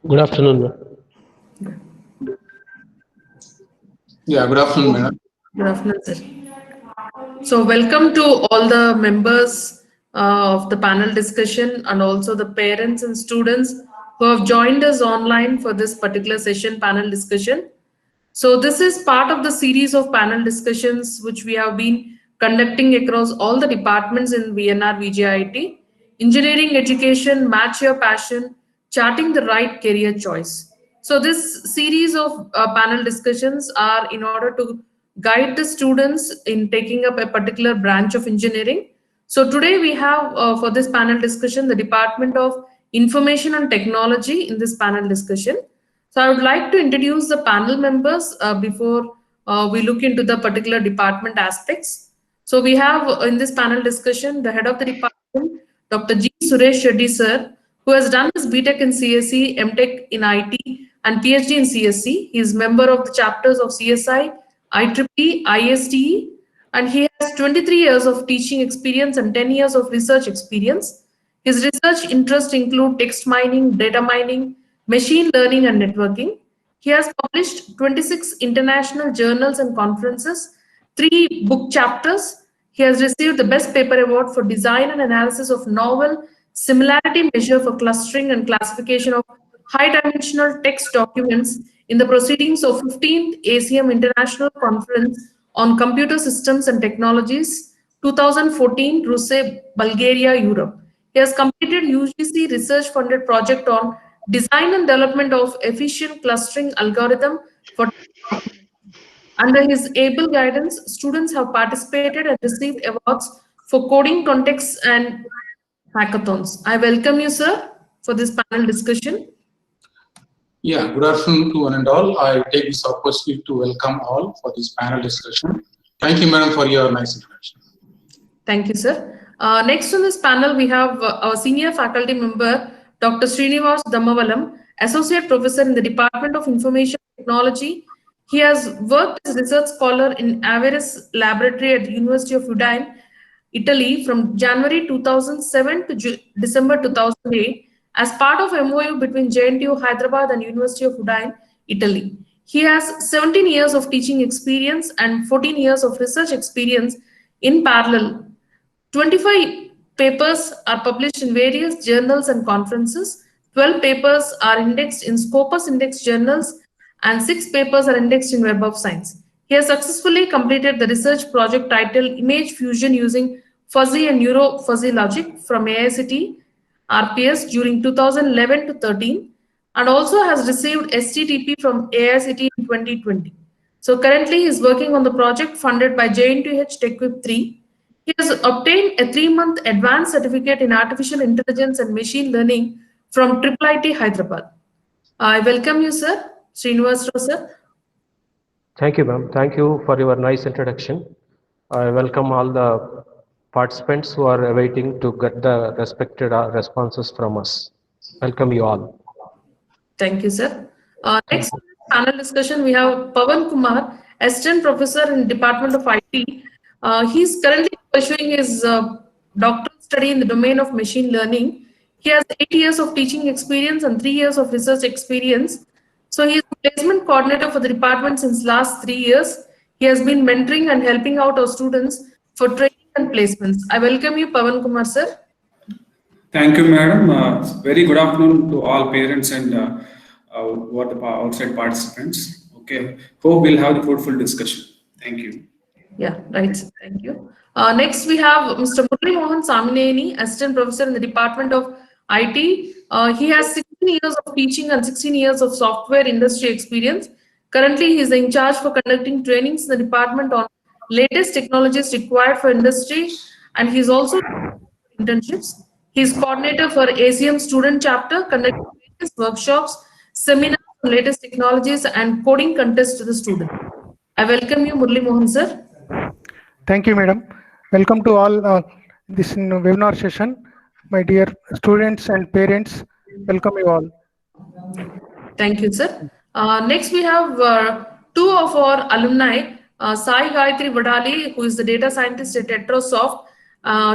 Good afternoon, ma'am. Yeah, good afternoon, madam. Good afternoon, sir. So, welcome to all the members of the panel discussion and also the parents and students who have joined us online for this particular session panel discussion. So, this is part of the series of panel discussions which we have been conducting across all the departments in VNR VGIT. Engineering education, match your passion, charting the right career choice. So, this series of panel discussions are in order to guide the students in taking up a particular branch of engineering. So, today we have for this panel discussion the Department of Information and Technology in this panel discussion. So I would like to introduce the panel members before we look into the particular department aspects. So we have in this panel discussion the head of the department, Dr. G. Suresh Shetty sir, who has done his BTech in CSE, MTech in IT, and PhD in CSE. He is member of the chapters of CSI, IEEE, ISTE, and he has 23 years of teaching experience and 10 years of research experience. His research interests include text mining, data mining, machine learning, and networking. He has published 26 international journals and conferences, 3 book chapters. He has received the Best Paper Award for Design and Analysis of Novel Similarity Measure for Clustering and Classification of High Dimensional Text Documents in the proceedings of 15th ACM International Conference on Computer Systems and Technologies, 2014, Russia, Bulgaria, Europe. He has completed UGC research-funded project on design and development of efficient clustering algorithm for under his able guidance, students have participated and received awards for coding contests and hackathons. I welcome you, sir, for this panel discussion. Yeah, good afternoon to one and all. I take this opportunity to welcome all for this panel discussion. Thank you, madam, for your nice introduction. Thank you, sir. Next on this panel, we have our senior faculty member, Dr. Srinivas Damavalam, Associate Professor in the Department of Information Technology. He has worked as research scholar in Averis Laboratory at the University of Udine, Italy from January 2007 to December 2008 as part of MOU between JNTU Hyderabad and University of Udine, Italy. He has 17 years of teaching experience and 14 years of research experience in parallel. 25 papers are published in various journals and conferences. 12 papers are indexed in Scopus Index journals and 6 papers are indexed in Web of Science. He has successfully completed the research project titled Image Fusion using Fuzzy and Neuro Fuzzy Logic from AICT RPS during 2011 to 13 and also has received STTP from AICT in 2020. So currently he is working on the project funded by JNTH TechWip 3. He has obtained a 3-month advanced certificate in artificial intelligence and machine learning from IIIT Hyderabad. I welcome you, sir. Srinivas Rao, sir. Thank you, ma'am. Thank you for your nice introduction. I welcome all the participants who are awaiting to get the respected responses from us. Welcome you all. Thank you, sir. Next panel discussion, we have Pavan Kumar, Assistant Professor in Department of IT. He's currently pursuing his doctoral study in the domain of machine learning. He has 8 years of teaching experience and 3 years of research experience. So he is placement coordinator for the department since last 3 years. He has been mentoring and helping out our students for training and placements. I welcome you, Pavan Kumar, sir. Thank you, madam. Very good afternoon to all parents and what the outside participants. Okay, hope we'll have the fruitful discussion. Thank you. Yeah, right. Thank you. Next, we have Mr. Murli Mohan Samineni, Assistant Professor in the Department of IT. He has 16 years of teaching and 16 years of software industry experience. Currently, he is in charge for conducting trainings in the department on latest technologies required for industry, and he is also internships. He is coordinator for ACM student chapter, conducting various workshops, seminars on latest technologies, and coding contests to the student. I welcome you, Murli Mohan, sir. Thank you, madam. Welcome to all this webinar session. My dear students and parents, welcome you all. Thank you, sir. Next, we have 2 of our alumni, Sai Gayatri Vadali, who is the data scientist at Tetrasoft.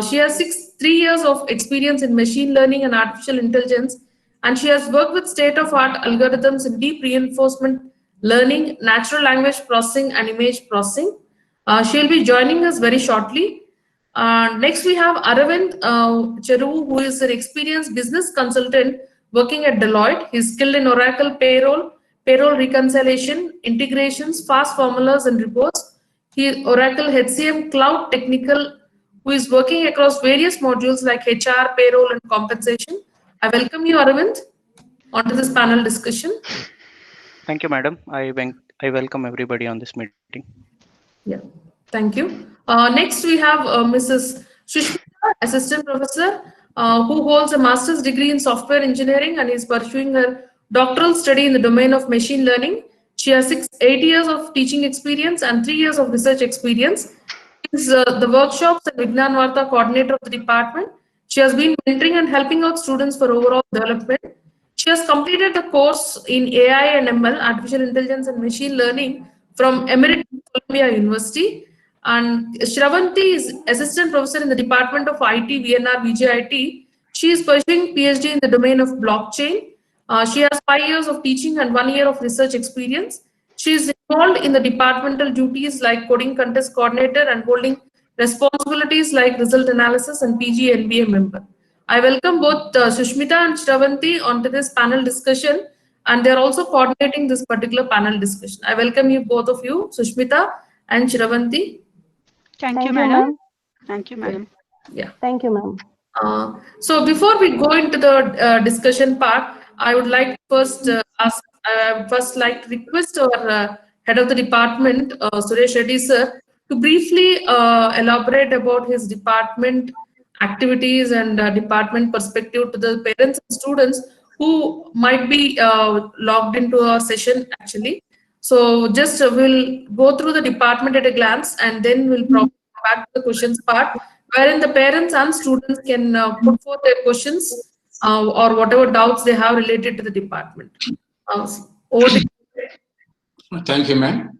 She has 3 years of experience in machine learning and artificial intelligence and she has worked with state-of-art algorithms in deep reinforcement learning, natural language processing, and image processing. She'll be joining us very shortly. Next, we have Aravind Cheru, who is an experienced business consultant working at Deloitte. He's skilled in Oracle payroll reconciliation, integrations, fast formulas, and reports. He is Oracle HCM Cloud Technical, who is working across various modules like HR, payroll, and compensation. I welcome you, Aravind, onto this panel discussion. Thank you, madam. I welcome everybody on this meeting. Yeah, thank you. Next, we have Mrs. Sushmita, Assistant Professor, who holds a master's degree in software engineering and is pursuing her doctoral study in the domain of machine learning. She has 8 years of teaching experience and 3 years of research experience. She is the workshops and Vignan Varta coordinator of the department. She has been mentoring and helping out students for overall development. She has completed the course in AI and ML, Artificial Intelligence and Machine Learning from Emeritus Columbia University. And Shravanti is Assistant Professor in the Department of IT, VNR, VJIT. She is pursuing PhD in the domain of blockchain. She has 5 years of teaching and 1 year of research experience. She is involved in the departmental duties like coding contest coordinator and holding responsibilities like result analysis and PG MBA member. I welcome both Sushmita and Shravanti onto this panel discussion, and they're also coordinating this particular panel discussion. I welcome you, both of you, Sushmita and Shravanti. Thank you, madam. Thank you, madam. Yeah. Thank you, ma'am. So before we go into the discussion part, I would like to first like to request our head of the department, Suresh Reddy sir, to briefly elaborate about his department activities and department perspective to the parents and students who might be logged into our session actually. So just we'll go through the department at a glance, and then we'll probably come back to the questions part, wherein the parents and students can put forth their questions or whatever doubts they have related to the department. Over to you. Thank you, ma'am.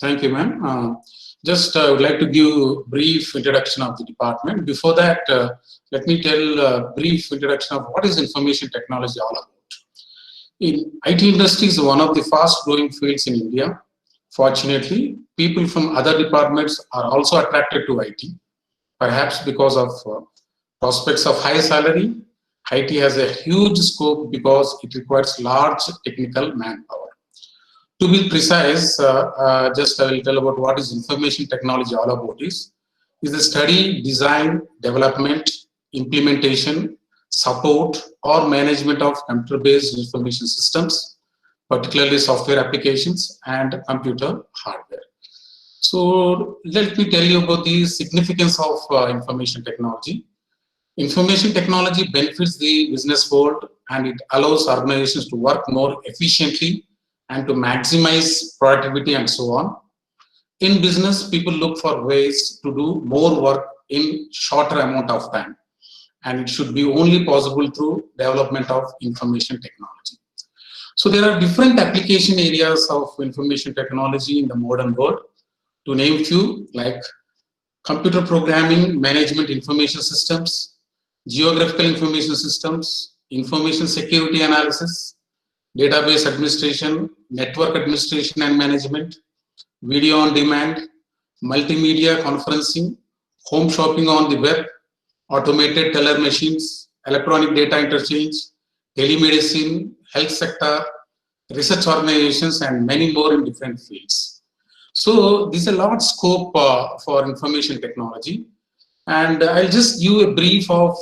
Thank you, ma'am. Just I would like to give a brief introduction of the department. Before that, let me tell a brief introduction of what is information technology all about. In IT industry is one of the fast growing fields in India. Fortunately, people from other departments are also attracted to IT, perhaps because of prospects of high salary. IT has a huge scope because it requires large technical manpower. To be precise, just I will tell about what is information technology all about is the study, design, development, implementation, support or management of computer-based information systems, particularly software applications and computer hardware. So let me tell you about the significance of information technology. Information technology benefits the business world, and it allows organizations to work more efficiently and to maximize productivity and so on. In business, people look for ways to do more work in shorter amount of time, and it should be only possible through development of information technology. So there are different application areas of information technology in the modern world. To name few, like computer programming, management information systems, geographical information systems, information security analysis, database administration, network administration and management, video on demand, multimedia conferencing, home shopping on the web, automated teller machines, electronic data interchange, telemedicine, health sector, research organizations, and many more in different fields. So this is a large scope for information technology. And I'll just give a brief of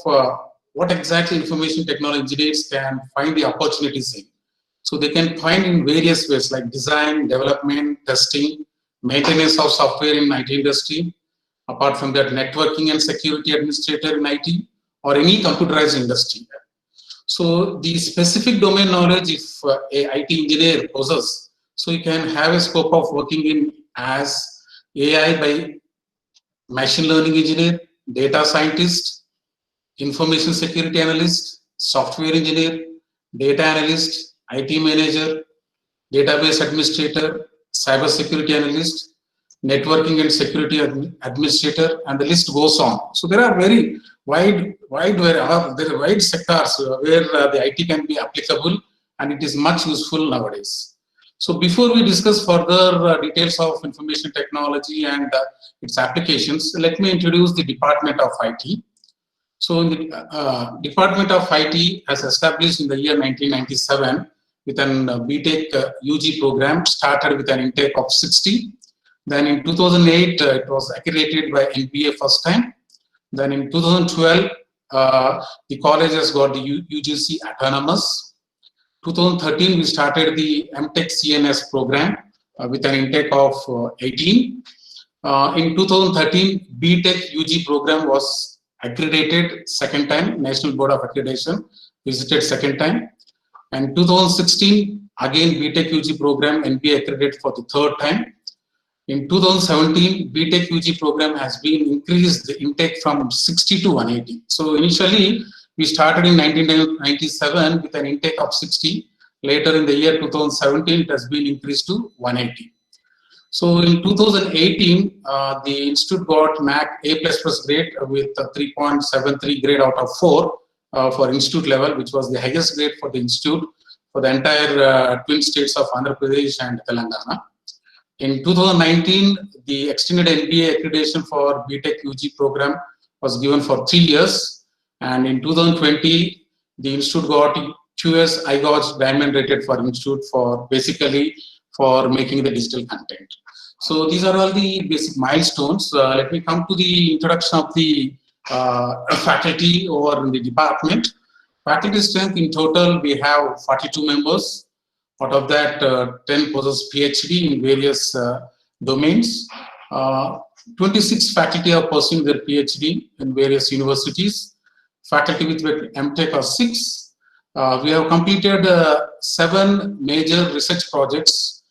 what exactly information technology engineers can find the opportunities in. So they can find in various ways like design, development, testing, maintenance of software in IT industry. Apart from that, networking and security administrator in IT or any computerized industry. So the specific domain knowledge, if a IT engineer possesses, so you can have a scope of working in as AI by machine learning engineer, data scientist, information security analyst, software engineer, data analyst, IT manager, database administrator, cyber security analyst, networking and security administrator, and the list goes on. So there are very there are wide sectors where the IT can be applicable, and it is much useful nowadays. So before we discuss further details of information technology and its applications, let me introduce the Department of IT. So the Department of IT has established in the year 1997 with an BTech UG program, started with an intake of 60. Then in 2008, it was accredited by NBA first time. Then in 2012, the college has got the UGC autonomous. 2013, we started the MTech CNS program with an intake of 18. In 2013, BTech UG program was accredited second time. National Board of Accreditation visited second time. And 2016, again BTech UG program NBA accredited for the third time. In 2017, BTech UG program has been increased the intake from 60 to 180. So initially, we started in 1997 with an intake of 60. Later in the year 2017, it has been increased to 180. So in 2018, the institute got NAAC A++ grade with a 3.73 grade out of 4 for institute level, which was the highest grade for the institute for the entire twin states of Andhra Pradesh and Telangana. In 2019, the extended NBA accreditation for BTech UG program was given for 3 years. And in 2020, the institute got QS IGOS Diamond rated for institute for basically for making the digital content. So these are all the basic milestones. Let me come to the introduction of the faculty over in the department. Faculty strength in total, we have 42 members. Out of that, 10 possess PhD in various domains. 26 faculty are pursuing their PhD in various universities. Faculty with MTech are 6. We have completed 7 major research projects,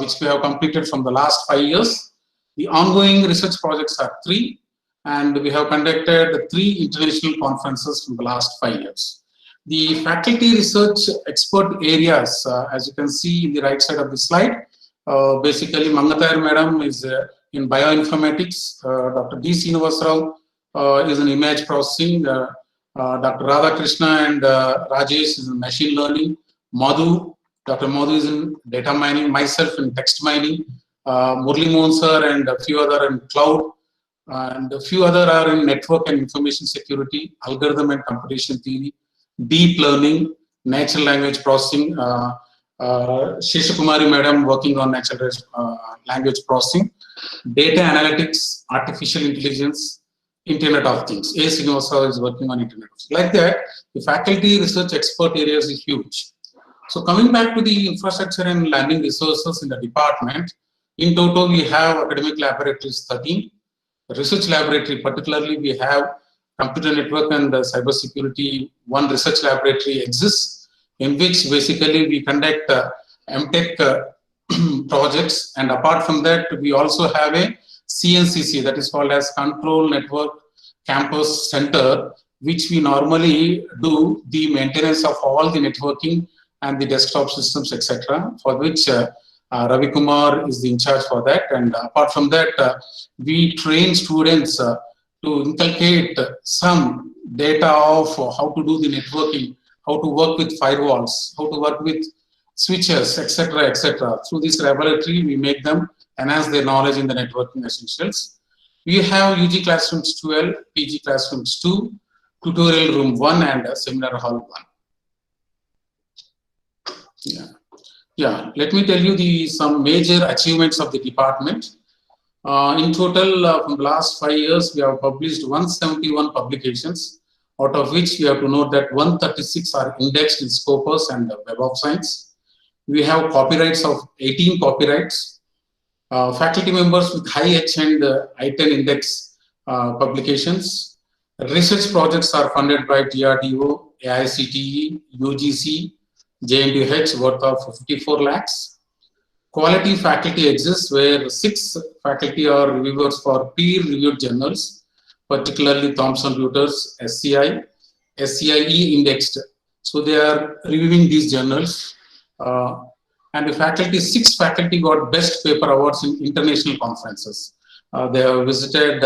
which we have completed from the last 5 years. The ongoing research projects are 3, and we have conducted 3 international conferences from the last 5 years. The faculty research expert areas, as you can see in the right side of the slide, basically Mangatayar Madam is in bioinformatics, Dr. D. Srinivasarao is in image processing, Dr. Radhakrishna and Rajesh is in machine learning, Dr. Madhu is in data mining, myself in text mining, Murli Mohan sir and a few other in cloud, and a few other are in network and information security, algorithm and computation theory, deep learning, natural language processing, Sheshakumari Madam working on natural language processing, data analytics, artificial intelligence, Internet of Things. A. Srinivasarao is working on Internet of Things. Like that, the faculty research expert areas is huge. So coming back to the infrastructure and learning resources in the department, in total we have academic laboratories 13. Research laboratory, particularly we have computer network and cyber security, 1 research laboratory exists in which basically we conduct MTech projects, and apart from that we also have a CNCC, that is called as Control Network Campus Center, which we normally do the maintenance of all the networking and the desktop systems, etc., for which Ravi Kumar is the in charge for that. And apart from that, we train students to inculcate some data of how to do the networking, how to work with firewalls, how to work with switches, etc., etc. Through this laboratory, we make them enhance their knowledge in the networking essentials. We have UG Classrooms 12, PG Classrooms 2, Tutorial Room 1, and Seminar Hall 1. Yeah. Let me tell you some major achievements of the department. In total, from the last 5 years, we have published 171 publications, out of which we have to note that 136 are indexed in Scopus and Web of Science. We have copyrights of 18 copyrights. Faculty members with high H and I10 index publications. Research projects are funded by DRDO, AICTE, UGC, JNDH worth of 54 lakhs. Quality faculty exists where 6 faculty are reviewers for peer-reviewed journals, particularly Thomson Reuters, SCI, SCIE indexed. So they are reviewing these journals. And the faculty, 6 faculty got best paper awards in international conferences. They have visited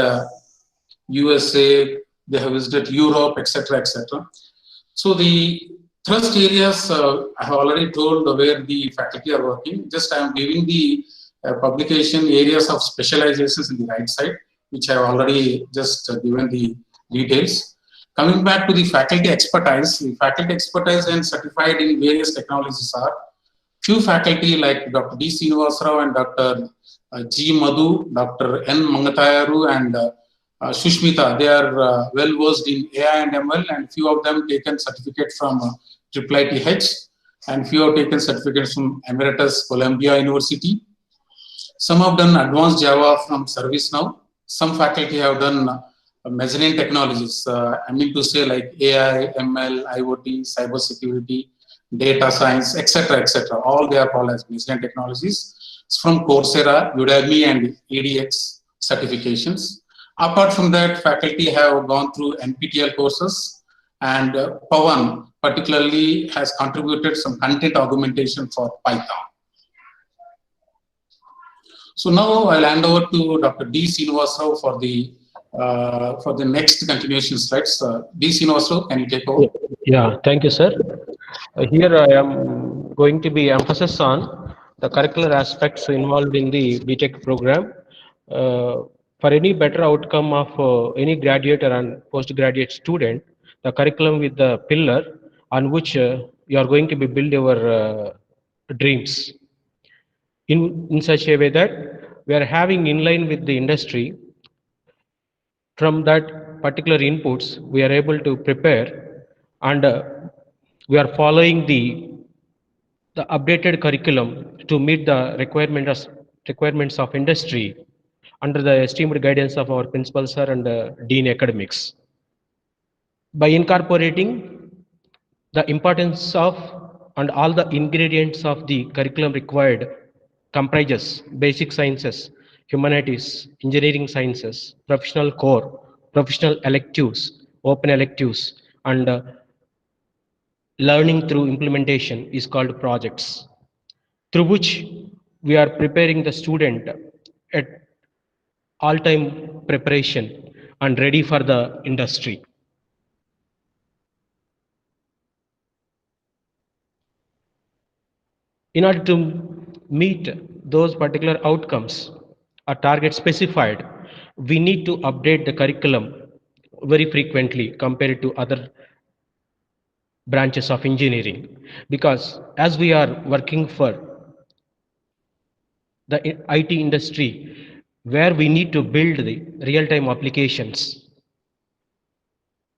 USA, they have visited Europe, etc., etc. So the thrust areas I have already told where the faculty are working. Just I am giving the publication areas of specializations in the right side, which I have already just given the details. Coming back to the faculty expertise and certified in various technologies are few faculty like Dr. D. Srinivasarao and Dr. G. Madhu, Dr. N. Mangatayaru and Shushmita. They are well versed in AI and ML, and few of them taken certificate from IIITH, and few have taken certificates from Emeritus Columbia University. Some have done advanced Java from ServiceNow. Some faculty have done mezzanine technologies. I mean to say like AI, ML, IoT, cybersecurity, data science, etc., etc. All they are called as mezzanine technologies. It's from Coursera, Udemy, and EDX certifications. Apart from that, faculty have gone through NPTEL courses, and Pawan particularly has contributed some content augmentation for Python. So now I'll hand over to Dr. D. Srinivasarao for the next continuation slides. D. Srinivasarao, can you take over? Yeah, thank you, sir. Here I am going to be emphasis on the curricular aspects involved in the BTech program. For any better outcome of any graduate or postgraduate student, the curriculum with the pillar on which you are going to be build your dreams in such a way that we are having in line with the industry. From that particular inputs, we are able to prepare, and we are following the updated curriculum to meet the requirements of industry under the esteemed guidance of our principal sir and dean academics. By incorporating the importance of and all the ingredients of the curriculum required comprises basic sciences, humanities, engineering sciences, professional core, professional electives, open electives, and learning through implementation is called projects, through which we are preparing the student at all time preparation and ready for the industry. In order to meet those particular outcomes or target specified, we need to update the curriculum very frequently compared to other branches of engineering, because as we are working for the IT industry where we need to build the real-time applications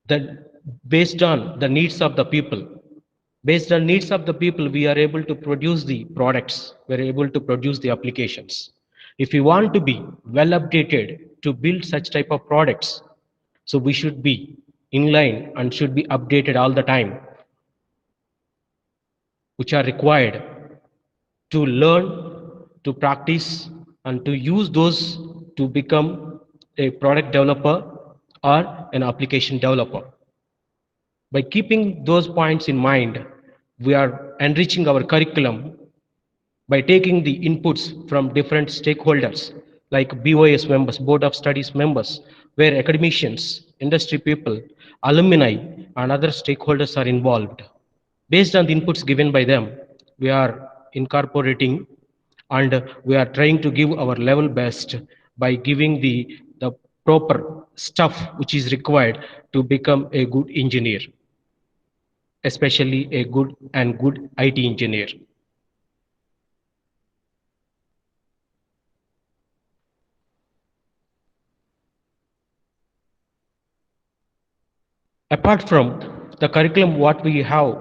that based on the needs of the people. Based on needs of the people, we are able to produce the products, we are able to produce the applications. If we want to be well updated to build such type of products, so we should be in line and should be updated all the time, which are required to learn, to practice, and to use those to become a product developer or an application developer. By keeping those points in mind, we are enriching our curriculum by taking the inputs from different stakeholders like BOS members, Board of Studies members, where academicians, industry people, alumni, and other stakeholders are involved. Based on the inputs given by them, we are incorporating and we are trying to give our level best by giving the proper stuff which is required to become a good engineer, especially a good IT engineer. Apart from the curriculum what we have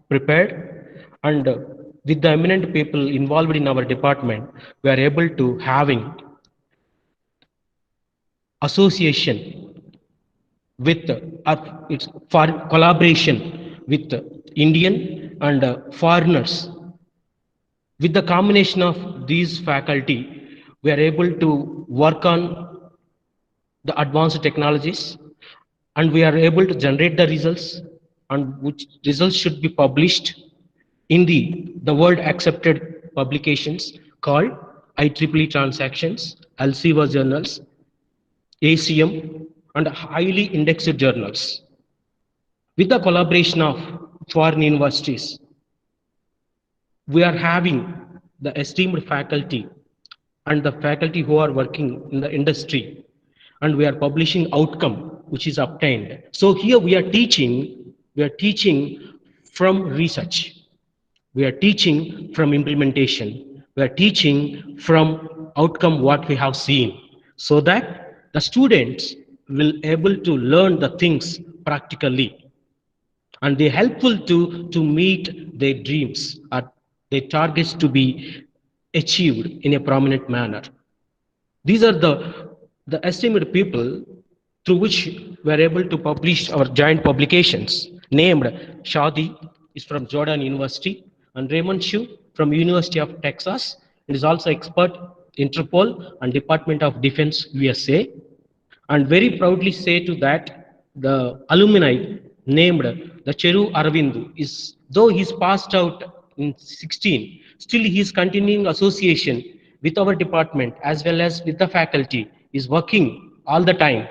prepared, and with the eminent people involved in our department, we are able to having association with it's for collaboration with Indian and foreigners. With the combination of these faculty, we are able to work on the advanced technologies, and we are able to generate the results, and which results should be published in the world accepted publications called IEEE transactions, Elsevier journals, ACM, and highly indexed journals. With the collaboration of foreign universities, we are having the esteemed faculty and the faculty who are working in the industry, and we are publishing outcome which is obtained. So here we are teaching from research, we are teaching from implementation, we are teaching from outcome what we have seen, so that the students will able to learn the things practically, and they helpful to meet their dreams or their targets to be achieved in a prominent manner. These are the esteemed people through which we are able to publish our joint publications. Named Shadi is from Jordan University, and Raymond Shu from University of Texas. It is also expert Interpol and Department of Defense USA. And very proudly say to that, the alumni named the Cheru Aravindu is, though he's passed out in 16, still he is continuing association with our department as well as with the faculty, is working all the time,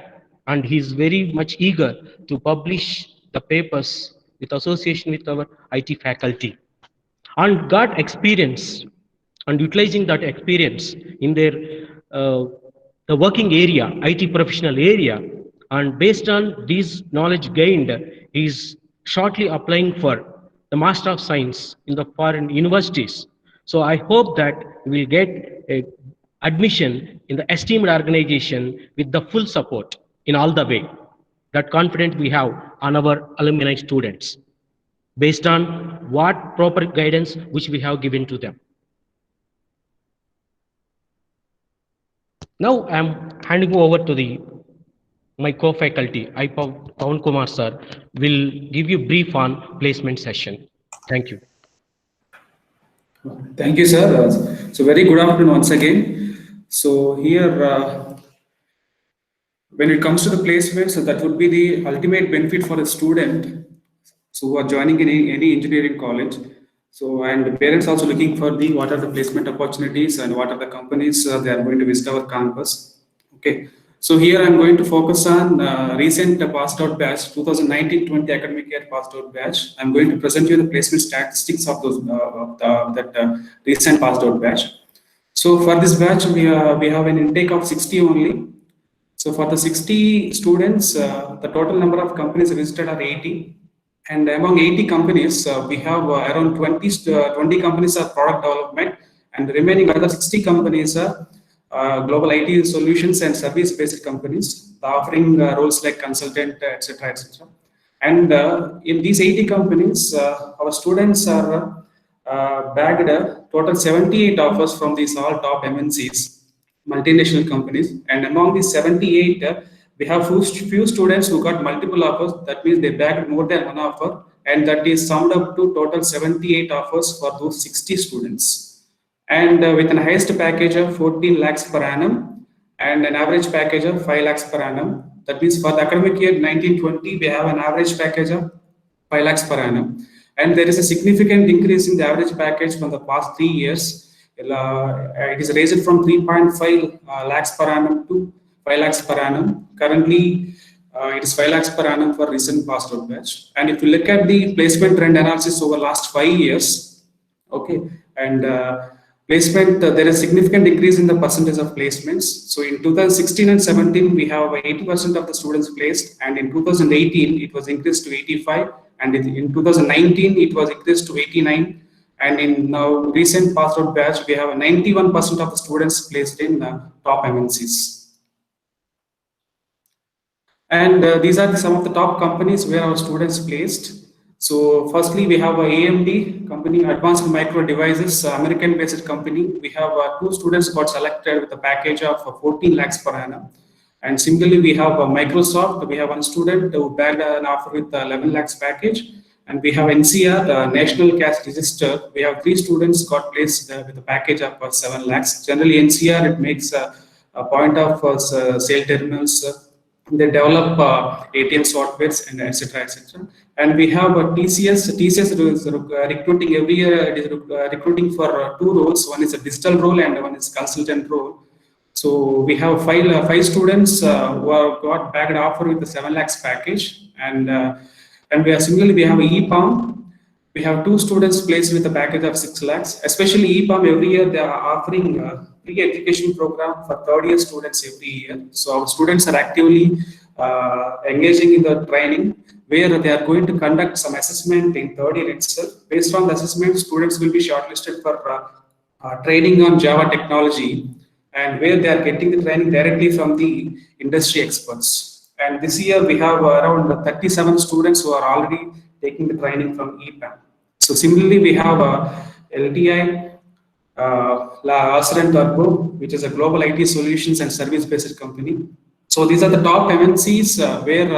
and he is very much eager to publish the papers with association with our IT faculty, and got experience and utilizing that experience in their the working area, IT professional area, and based on this knowledge gained, he is shortly applying for the Master of Science in the foreign universities. So I hope that we will get a admission in the esteemed organization with the full support in all the way. That confidence we have on our alumni students, based on what proper guidance which we have given to them. Now I am handing over to my co-faculty, Pawan Kumar sir, will give you brief on placement session. Thank you. Thank you, sir. So very good afternoon once again. So here, when it comes to the placement, so that would be the ultimate benefit for a student so who are joining in any engineering college. So, and the parents also looking for the what are the placement opportunities and what are the companies they are going to visit our campus. Okay. So here I'm going to focus on recent passed out batch, 2019-20 academic year passed out batch. I'm going to present you the placement statistics of those recent passed out batch. So for this batch, we have an intake of 60 only. So for the 60 students, the total number of companies visited are 80. And among 80 companies, we have around 20 companies are product development, and the remaining other 60 companies are global IT solutions and service-based companies, offering roles like consultant, etc., etc. And in these 80 companies, our students are bagged total 78 offers from these all top MNCs, multinational companies. And among these 78, we have few students who got multiple offers. That means they bagged more than one offer, and that is summed up to total 78 offers for those 60 students. And with an highest package of 14 lakhs per annum and an average package of 5 lakhs per annum. That means for the academic year 1920, we have an average package of 5 lakhs per annum. And there is a significant increase in the average package from the past 3 years. It is raised from 3.5 lakhs per annum to 5 lakhs per annum. Currently, it is 5 lakhs per annum for recent passed out batch. And if you look at the placement trend analysis over last 5 years, okay, and placement, there is significant increase in the percentage of placements. So in 2016 and 17, we have 80% of the students placed, and in 2018, it was increased to 85, and in 2019, it was increased to 89, and in now recent passed out batch, we have 91% of the students placed in top MNCs. And these are some of the top companies where our students placed. So firstly, we have AMD company, Advanced Micro Devices, American-based company. We have 2 students got selected with a package of 14 lakhs per annum. And similarly, we have Microsoft. We have 1 student who bagged an offer with 11 lakhs package. And we have NCR, National Cash Register. We have 3 students got placed with a package of 7 lakhs. Generally, NCR, it makes a point of sale terminals. They develop ATM softwares and etc. etc. And we have TCS. TCS is recruiting every year. It is recruiting for 2 roles. One is a digital role and one is consultant role. So we have five students who have got bagged offer with the 7 lakhs package, and we are similarly we have EPAM. We have two students placed with a package of 6 lakhs. Especially EPAM, every year they are offering a pre-education program for third year students every year. So our students are actively engaging in the training where they are going to conduct some assessment in third year itself. Based on the assessment, students will be shortlisted for training on Java technology, and where they are getting the training directly from the industry experts. And this year we have around 37 students who are already taking the training from EPAM. So similarly, we have LTI, Ascent Turbo, which is a global IT solutions and service-based company. So these are the top MNCs where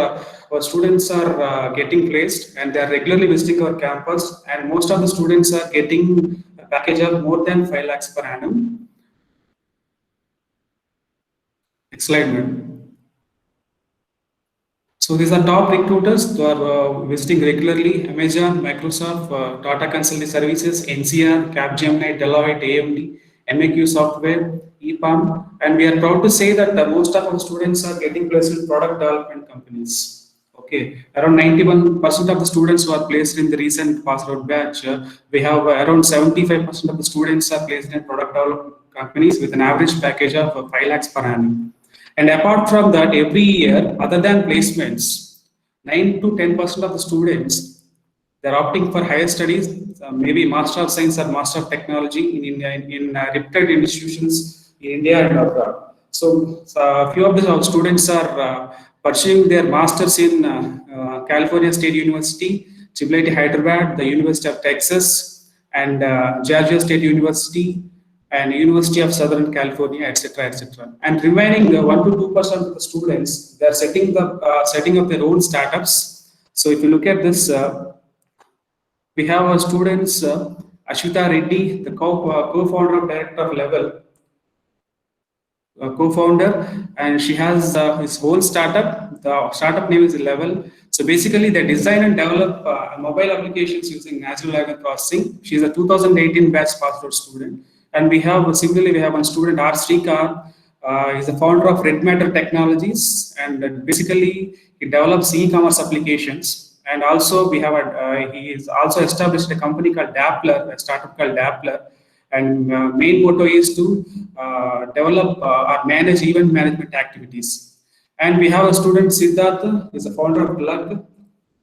our students are getting placed, and they are regularly visiting our campus, and most of the students are getting a package of more than 5 lakhs per annum. Next slide, madam. So these are top recruiters who are visiting regularly: Amazon, Microsoft, Tata Consulting Services, NCR, Capgemini, Deloitte, AMD, MAQ Software, EPAM, and we are proud to say that most of our students are getting placed in product development companies. Okay, around 91% of the students who are placed in the recent pass out batch, we have around 75% of the students are placed in product development companies with an average package of 5 lakhs per annum. And apart from that, every year, other than placements, 9 to 10% of the students, they're opting for higher studies, maybe Master of Science or Master of Technology in reputed institutions in India and abroad. So a few of the students are pursuing their masters in California State University, IIIT Hyderabad, the University of Texas, and Georgia State University, and University of Southern California, etc., etc. And remaining 1 to 2% of the students, they are setting up their own startups. So if you look at this, we have our students, Ashwita Reddy, the co-founder of Director of Level, co-founder, and she has his whole startup. The startup name is Level. So basically, they design and develop mobile applications using natural language processing. She is a 2018 batch passed out student. And we have similarly, we have one student, R. Srikar. He's the founder of Red Matter Technologies, and basically he develops e-commerce applications. And also we have he is also established a company called Dappler, a startup called Dappler. And main motto is to develop or manage event management activities. And we have a student, Siddharth, is the founder of Glug,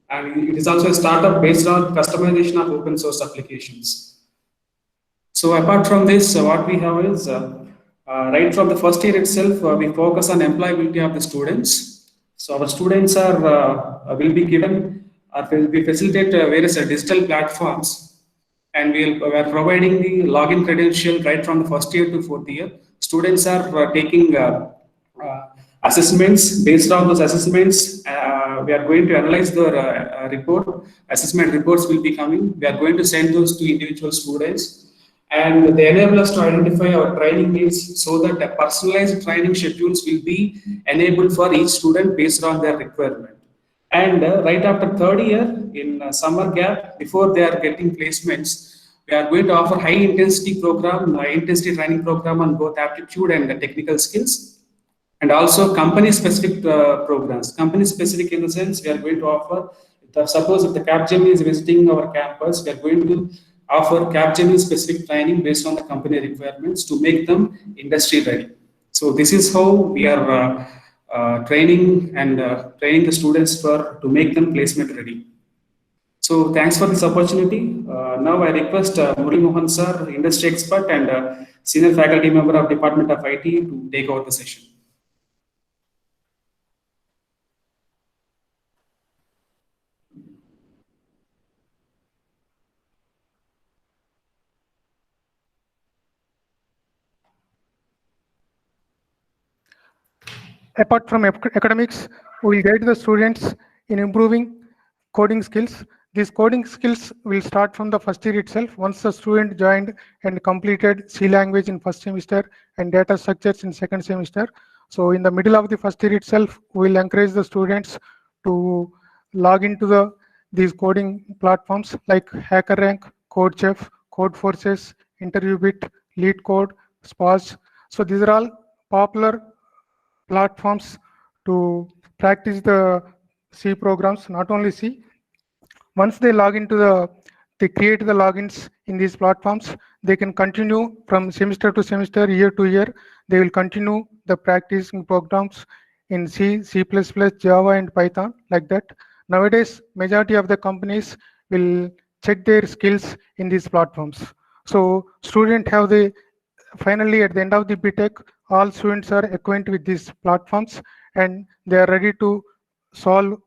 and it is also a startup based on customization of open source applications. So apart from this, what we have is right from the first year itself, we focus on employability of the students. So our students are will be given, we facilitate various digital platforms, and we are providing the login credential right from the first year to fourth year. Students are taking assessments. Based on those assessments, we are going to analyze the report. Assessment reports will be coming. We are going to send those to individual students, and they enable us to identify our training needs so that a personalized training schedules will be enabled for each student based on their requirement. And right after third year, in summer gap, before they are getting placements, we are going to offer high intensity training program on both aptitude and technical skills, and also company specific programs. Company specific in the sense, we are going to offer, suppose if the Capgemini is visiting our campus, we are going to offer Capgemini specific training based on the company requirements to make them industry ready. So this is how we are training the students to make them placement ready. So thanks for this opportunity. Now I request Murali Mohan sir, industry expert and senior faculty member of Department of IT, to take over the session. Apart from academics, we will guide the students in improving coding skills. These coding skills will start from the first year itself. Once the student joined and completed C language in first semester and data structures in second semester. So in the middle of the first year itself, we will encourage the students to log into these coding platforms like HackerRank, CodeChef, CodeForces, InterviewBit, LeetCode, Sparse. So these are all popular platforms to practice the C programs, not only C. Once they log into they create the logins in these platforms, they can continue from semester to semester, year to year. They will continue the practicing programs in C, C++, Java, and Python, like that. Nowadays, majority of the companies will check their skills in these platforms. So students have finally at the end of the BTech, all students are acquainted with these platforms and they are ready to solve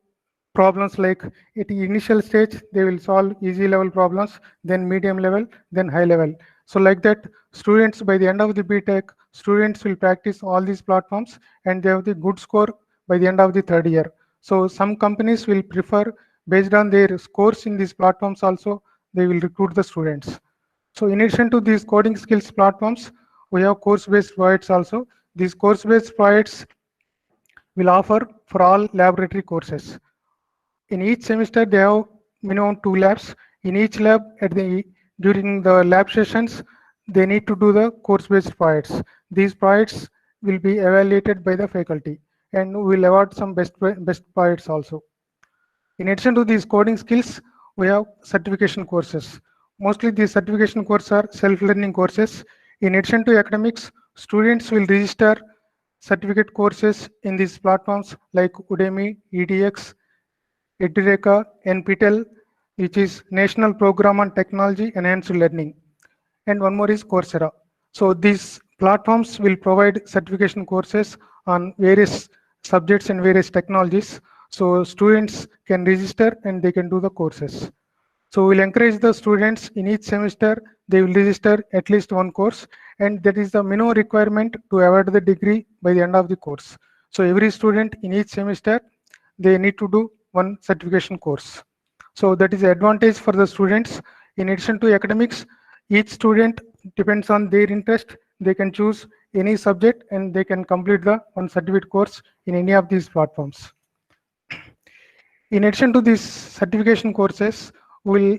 problems. Like at the initial stage, they will solve easy level problems, then medium level, then high level. So like that, students by the end of the BTech, students will practice all these platforms and they have the good score by the end of the third year. So some companies will prefer, based on their scores in these platforms also, they will recruit the students. So in addition to these coding skills platforms, we have course-based providers also. These course-based providers will offer for all laboratory courses. In each semester, they have minimum 2 labs. In each lab, during the lab sessions, they need to do the course-based projects. These projects will be evaluated by the faculty and will award some best projects also. In addition to these coding skills, we have certification courses. Mostly these certification courses are self-learning courses. In addition to academics, students will register certificate courses in these platforms like Udemy, edX, Edureka, NPTEL, which is National Program on Technology Enhanced Learning. And one more is Coursera. So these platforms will provide certification courses on various subjects and various technologies. So students can register and they can do the courses. So we'll encourage the students in each semester, they will register at least one course, and that is the minimum requirement to award the degree by the end of the course. So every student in each semester, they need to do one certification course. So that is the advantage for the students. In addition to academics, each student depends on their interest. They can choose any subject and they can complete the one certificate course in any of these platforms. In addition to these certification courses, we'll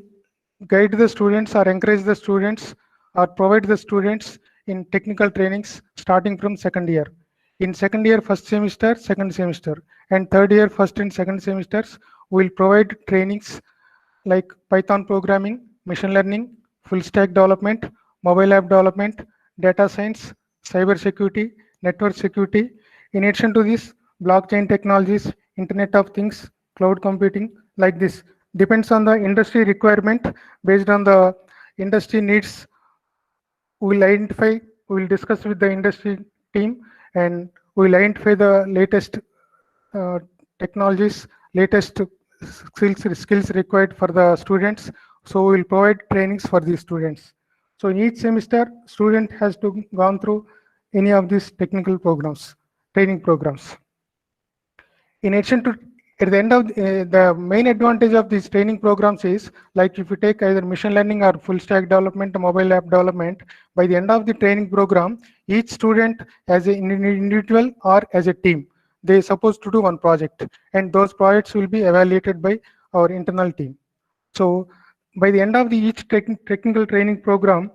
guide the students or encourage the students or provide the students in technical trainings starting from second year. In second year, first semester, second semester, and third year, first and second semesters, we'll provide trainings like Python programming, machine learning, full stack development, mobile app development, data science, cyber security, network security. In addition to this, blockchain technologies, Internet of Things, cloud computing, like this. Depends on the industry requirement. Based on the industry needs, we'll discuss with the industry team and we'll identify the latest technologies, latest skills required for the students. So we'll provide trainings for these students. So in each semester, student has to gone through any of these technical programs, training programs. In addition to, at the end of the main advantage of these training programs is, like if you take either machine learning or full stack development, mobile app development, by the end of the training program, each student as an individual or as a team, they are supposed to do one project, and those projects will be evaluated by our internal team. So by the end of each technical training program,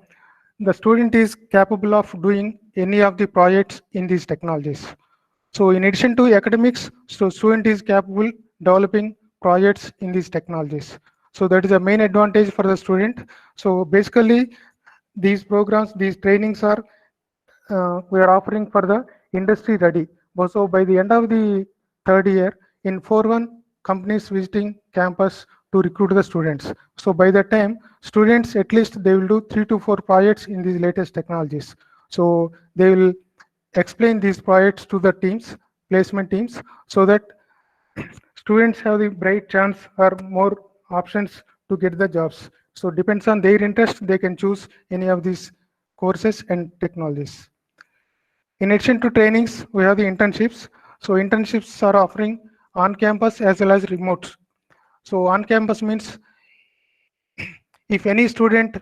the student is capable of doing any of the projects in these technologies. So in addition to academics, so student is capable developing projects in these technologies. So that is the main advantage for the student. So basically, these programs, these trainings are we are offering for the industry ready. So by the end of the third year, in 4-1 companies visiting campus to recruit the students. So by the time, students at least they will do 3 to 4 projects in these latest technologies. So they will explain these projects to the teams, placement teams, so that students have the bright chance or more options to get the jobs. So depends on their interest, they can choose any of these courses and technologies. In addition to trainings, we have the internships. So internships are offering on campus as well as remote. So on campus means if any student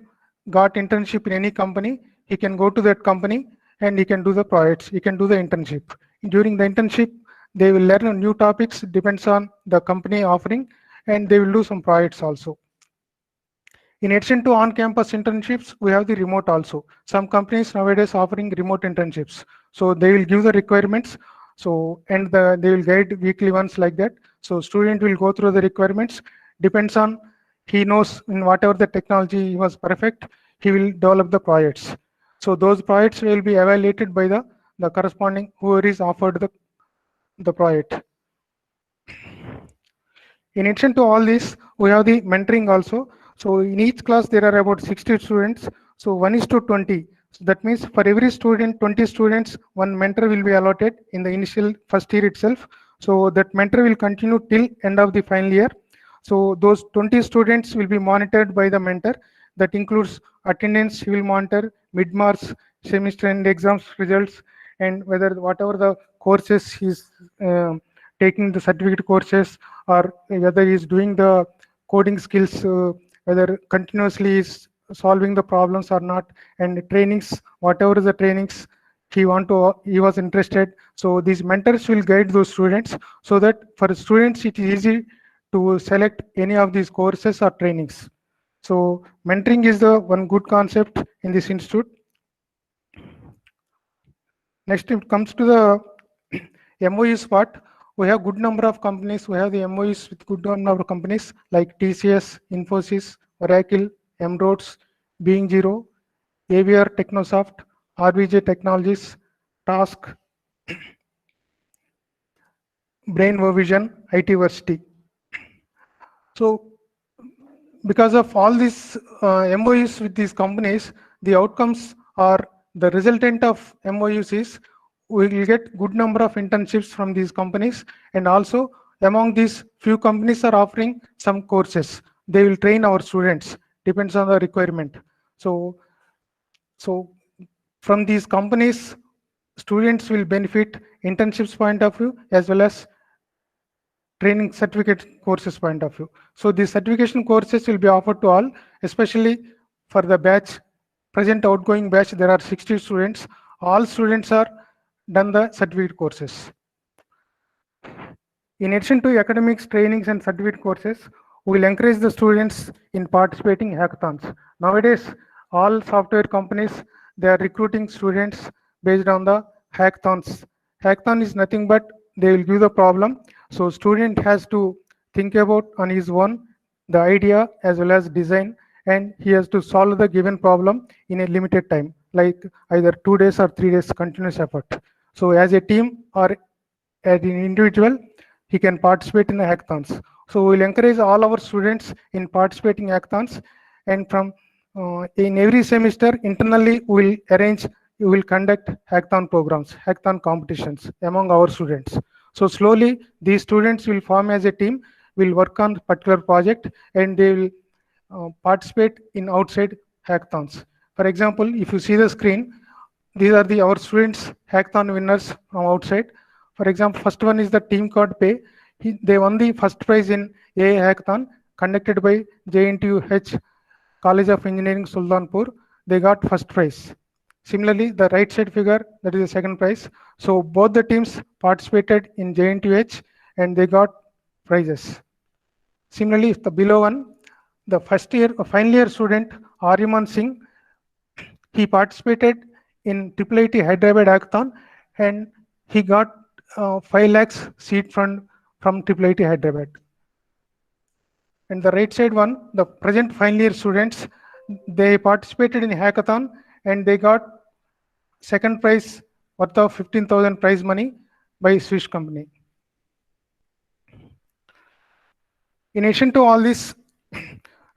got internship in any company, he can go to that company and he can do the projects, he can do the internship. During the internship, they will learn new topics, depends on the company offering, and they will do some projects also. In addition to on-campus internships, we have the remote also. Some companies nowadays offering remote internships. So they will give the requirements. So and they will guide weekly ones like that. So student will go through the requirements. Depends on he knows in whatever the technology he was perfect, he will develop the projects. So those projects will be evaluated by the corresponding whoever is offered the project. In addition to all this, we have the mentoring also. So in each class, there are about 60 students. So 1:20. So that means for every student, 20 students, one mentor will be allotted in the initial first year itself. So that mentor will continue till end of the final year. So those 20 students will be monitored by the mentor. That includes attendance, he will monitor, mid-marks, semester end exams results, and whether whatever the courses he's taking the certificate courses, or whether he is doing the coding skills, whether continuously is solving the problems or not, and trainings, whatever the trainings he was interested. So these mentors will guide those students, so that for students it is easy to select any of these courses or trainings. So mentoring is the one good concept in this institute. Next, it comes to the MOUs part. We have good number of companies. We have the MOUs with good number of companies like TCS, Infosys, Oracle, Emroads, Being Zero, AVR Technosoft, RBJ Technologies, Task, Brainvision, IT-Versity. So because of all these MOUs with these companies, the outcomes are the resultant of MOUs is we will get good number of internships from these companies, and also among these few companies are offering some courses. They will train our students, depends on the requirement. So from these companies, students will benefit internships point of view as well as training certificate courses point of view. So these certification courses will be offered to all, especially for the batch, present outgoing batch, there are 60 students. All students are done the certificate courses. In addition to academics, trainings and certificate courses, we will encourage the students in participating hackathons. Nowadays, all software companies, they are recruiting students based on the hackathons. Hackathon is nothing but they will give the problem. So student has to think about on his own the idea as well as design, and he has to solve the given problem in a limited time, like either 2 days or 3 days continuous effort. So as a team or as an individual, he can participate in the hackathons. So we'll encourage all our students in participating hackathons, and from in every semester internally we will conduct hackathon programs, hackathon competitions among our students. So slowly these students will form as a team, will work on particular project, and they will participate in outside hackathons. For example, if you see the screen, these are our students hackathon winners from outside. For example, first one is the Team Code Pay. They won the first prize in AI hackathon conducted by JNTUH College of Engineering, Sultanpur. They got first prize. Similarly, the right side figure, that is the second prize. So both the teams participated in JNTUH and they got prizes. Similarly, the below one, the final year student Aryaman Singh, he participated in IIIT Hyderabad hackathon and he got 5 lakhs seed fund from IIIT Hyderabad. And the right side one, the present final year students, they participated in hackathon and they got second prize worth of 15,000 prize money by Swiss company. In addition to all this,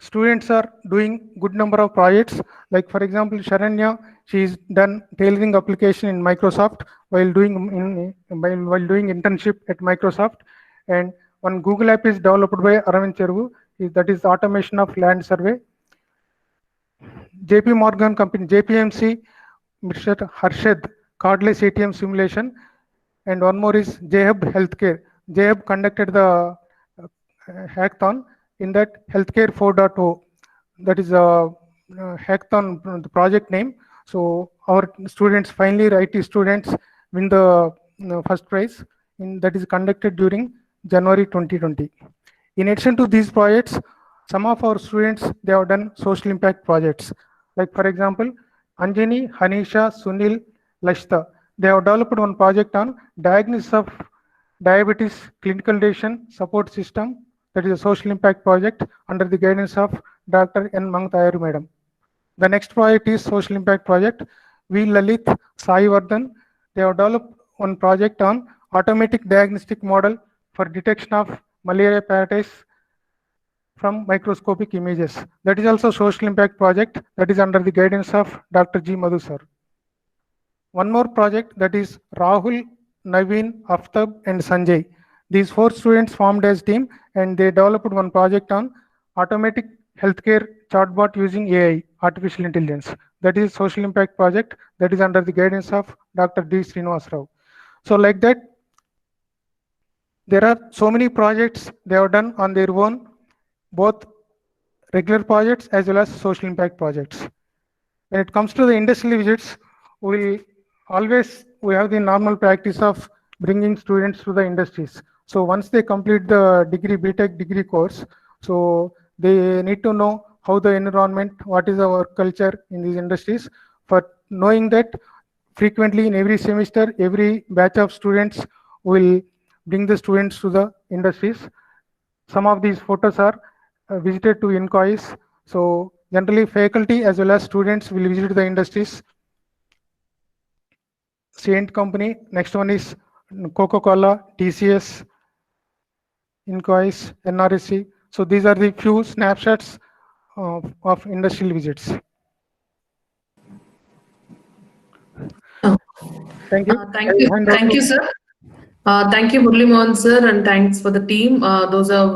students are doing good number of projects. Like for example, Sharanya, she's done tailoring application in Microsoft while doing internship at Microsoft. And one Google app is developed by Aravind Cheruvu, that is automation of land survey. JP Morgan company, JPMC, Mr. Harshad, cardless ATM simulation. And one more is JHub Healthcare. JHub conducted the hackathon in that Healthcare 4.0. That is a hackathon, the project name. So our students, finally IT students, win the first prize that is conducted during January 2020. In addition to these projects, some of our students, they have done social impact projects. Like for example, Anjani, Hanisha, Sunil, Lashta, They have developed one project on diagnosis of diabetes clinical decision support system, that is a social impact project under the guidance of Dr. N. Mangtayaru Madam. The next project is social impact project. V. Lalit, Sai Vardhan, they have developed one project on automatic diagnostic model for detection of malaria parasites from microscopic images. That is also social impact project that is under the guidance of Dr. G. Madhu sir. One more project, that is Rahul, Naveen, Aftab and Sanjay. These 4 students formed as team and they developed one project on automatic healthcare chatbot using AI, artificial intelligence. That is social impact project that is under the guidance of Dr. D. Srinivas Rao. So like that, there are so many projects they have done on their own, both regular projects as well as social impact projects. When it comes to the industrial visits, we have the normal practice of bringing students to the industries. So once they complete the degree, BTech degree course, so they need to know how the environment, what is our culture in these industries. For knowing that, frequently in every semester, every batch of students will bring the students to the industries. Some of these photos are visited to inquiries. So generally faculty as well as students will visit the industries. Saint company, next one is Coca-Cola, TCS, inquiries, NRSC. So these are the few snapshots of industrial visits. Thank you. Thank you, sir. Thank you, Murli Mohan sir, and thanks for the team. Those have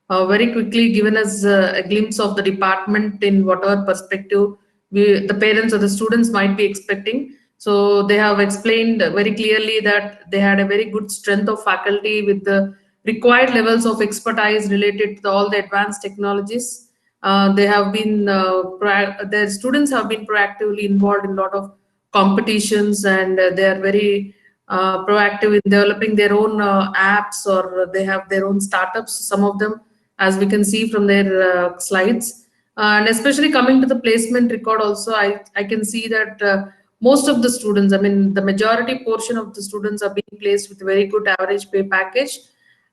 very quickly given us a glimpse of the department in whatever perspective the parents or the students might be expecting. So they have explained very clearly that they had a very good strength of faculty with the required levels of expertise related to all the advanced technologies. They have been, their students have been proactively involved in a lot of competitions, and they are very proactive in developing their own apps, or they have their own startups, some of them, as we can see from their slides. And especially coming to the placement record also, I can see that most of the students, I mean, the majority portion of the students are being placed with a very good average pay package.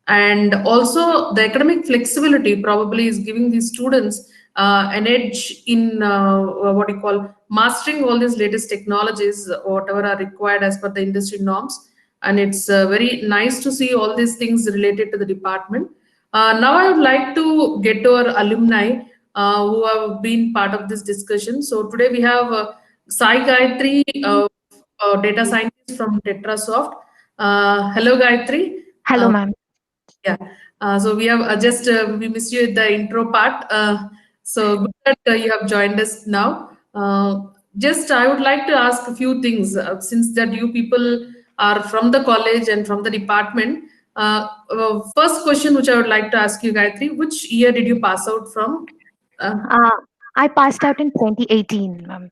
And also the academic flexibility probably is giving these students an edge in what you call mastering all these latest technologies, whatever are required as per the industry norms. And it's very nice to see all these things related to the department. Now I would like to get to our alumni who have been part of this discussion. So today we have Sai Gayatri, data scientist from Tetrasoft. Hello, Gayatri. Hello, ma'am. Yeah. So we have we missed you at the intro part. So good that you have joined us now. I would like to ask a few things since that you people are from the college and from the department. First question which I would like to ask you, Gayatri, which year did you pass out from? I passed out in 2018, ma'am.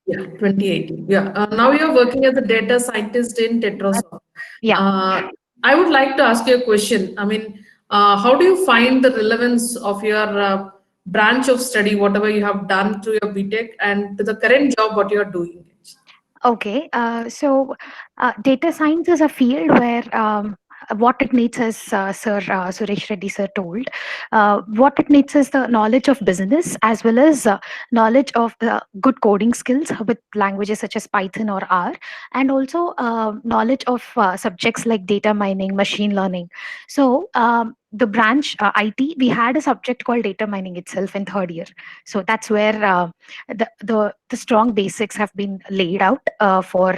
Yeah, 2018. Yeah. Now you're working as a data scientist in Tetrasoft. Yeah. I would like to ask you a question. I mean, how do you find the relevance of your branch of study, whatever you have done to your BTech, and to the current job, what you are doing? Okay. So data science is a field where what it needs, as Sir Suresh Reddy sir told, what it needs is the knowledge of business as well as knowledge of the good coding skills with languages such as Python or R, and also knowledge of subjects like data mining, machine learning. So the branch IT, we had a subject called data mining itself in third year. So that's where the strong basics have been laid out for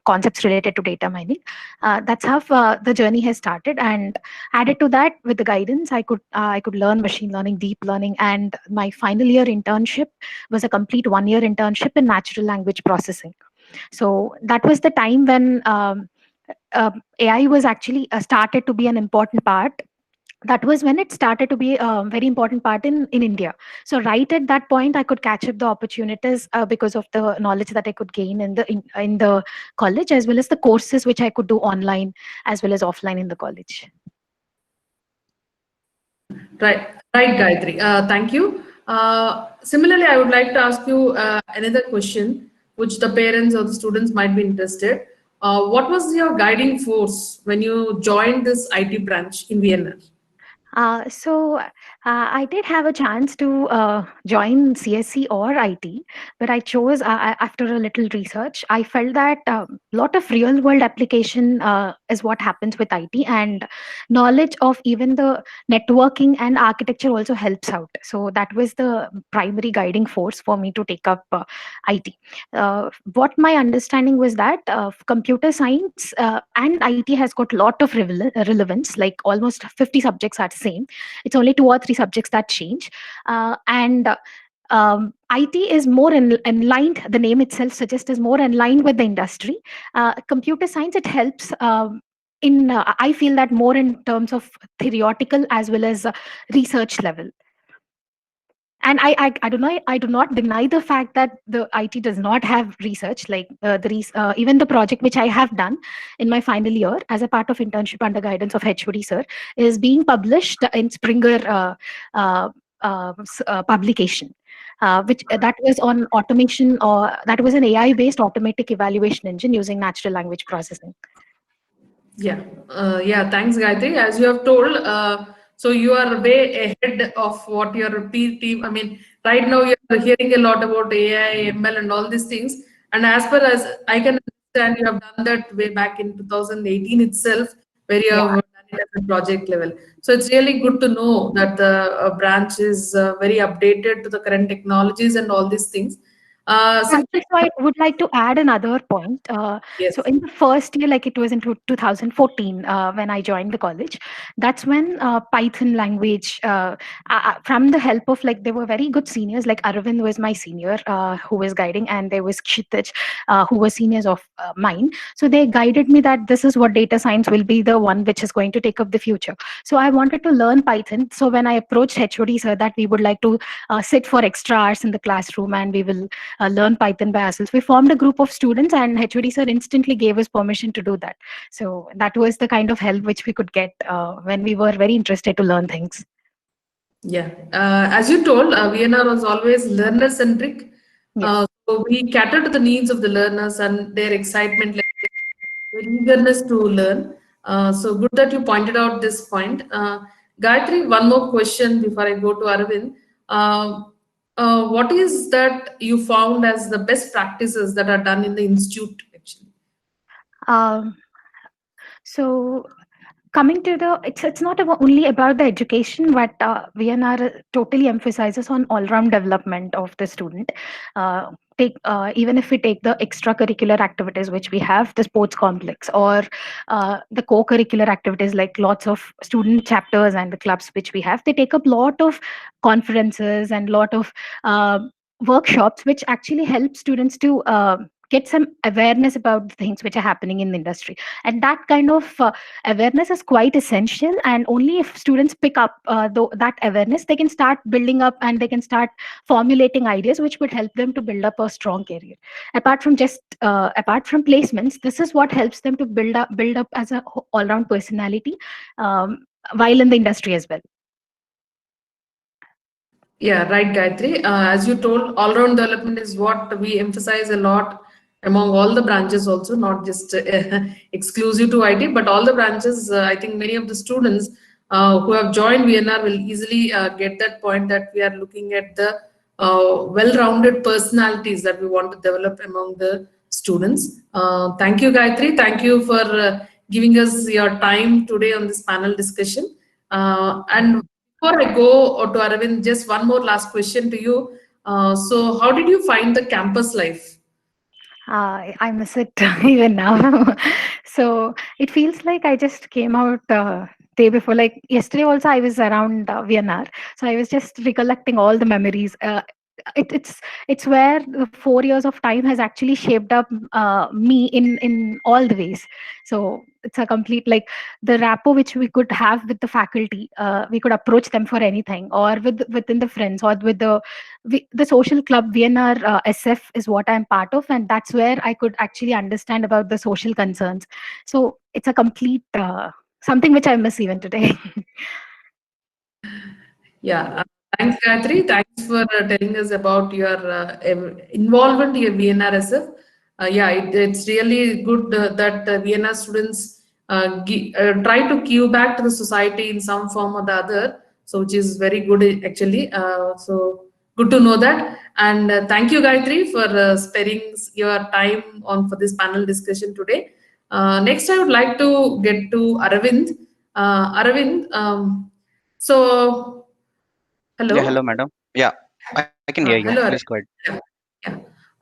concepts related to data mining. That's how the journey has started, and added to that, with the guidance, I could learn machine learning, deep learning, and my final year internship was a complete 1-year internship in natural language processing. So that was the time when AI was actually started to be an important part. That was when it started to be a very important part in India. So right at that point, I could catch up the opportunities because of the knowledge that I could gain in the college, as well as the courses which I could do online as well as offline in the college. Right, Gayatri. Thank you. Similarly, I would like to ask you another question, which the parents or the students might be interested. What was your guiding force when you joined this IT branch in Vienna? I did have a chance to join CSC or IT, but I chose after a little research. I felt that a lot of real world application is what happens with IT, and knowledge of even the networking and architecture also helps out. So that was the primary guiding force for me to take up IT. What my understanding was that computer science and IT has got a lot of relevance, like almost 50 subjects are the same. It's only 2 or 3 subjects that change. IT is more aligned, the name itself suggests is more aligned with the industry. Computer science, it helps I feel that more in terms of theoretical as well as research level. And I do not deny the fact that the IT does not have research, like even the project which I have done in my final year as a part of internship under guidance of HOD sir is being published in Springer publication. Which that was on automation, or that was an AI based automatic evaluation engine using natural language processing. Yeah, thanks, Gayatri. As you have told, so you are way ahead of what your peer team. I mean, right now you are hearing a lot about AI, ML, and all these things. And as far as I can understand, you have done that way back in 2018 itself, where you have done it at a project level. So it's really good to know that the branch is very updated to the current technologies and all these things. So I would like to add another point. Yes. So in the first year, like it was in 2014 when I joined the college, that's when Python language, from the help of, like, there were very good seniors, like Arvind was my senior who was guiding, and there was Kshitij who was seniors of mine. So they guided me that this is what data science will be, the one which is going to take up the future. So I wanted to learn Python. So when I approached HOD sir that we would like to sit for extra hours in the classroom and we will learn Python by ourselves, we formed a group of students, and HOD sir instantly gave us permission to do that. So that was the kind of help which we could get when we were very interested to learn things. Yeah, as you told, VNR was always learner centric. So we cater to the needs of the learners and their excitement, their eagerness to learn. So good that you pointed out this point. Gayatri, one more question before I go to Arvind. What is that you found as the best practices that are done in the institute, actually? So coming to the, it's not only about the education, but VNR totally emphasizes on all-round development of the student. Even if we take the extracurricular activities which we have, the sports complex, or the co-curricular activities like lots of student chapters and the clubs which we have, they take up a lot of conferences and lot of workshops which actually help students to get some awareness about the things which are happening in the industry. And that kind of awareness is quite essential, and only if students pick up that awareness, they can start building up and they can start formulating ideas which would help them to build up a strong career. Apart from placements, this is what helps them to build up as a all-round personality while in the industry as well. Yeah, right, Gayatri. As you told, all-round development is what we emphasize a lot among all the branches also, not just exclusive to IT, but all the branches. I think many of the students who have joined VNR will easily get that point, that we are looking at the well-rounded personalities that we want to develop among the students. Thank you, Gayatri. Thank you for giving us your time today on this panel discussion. And before I go to Arvind, just one more last question to you. So how did you find the campus life? I miss it even now. So it feels like I just came out day before. Like yesterday, also I was around VNR, so I was just recollecting all the memories. It's where the 4 years of time has actually shaped up me in all the ways. So it's a complete, like, the rapport which we could have with the faculty. We could approach them for anything, or within the friends, or with the social club. VNR SF is what I'm part of, and that's where I could actually understand about the social concerns. So it's a complete something which I miss even today. Yeah, thanks, Gayatri. Thanks for telling us about your involvement in VNR SF. Yeah, it's really good that Vienna students try to give back to the society in some form or the other. So, which is very good actually. So, good to know that. And thank you, Gayatri, for sparing your time on for this panel discussion today. Next, I would like to get to Aravind. Aravind, so Yeah, hello, hello. madam. Yeah, I can hear you. Hello, Please Aravind. go ahead. Yeah, yeah.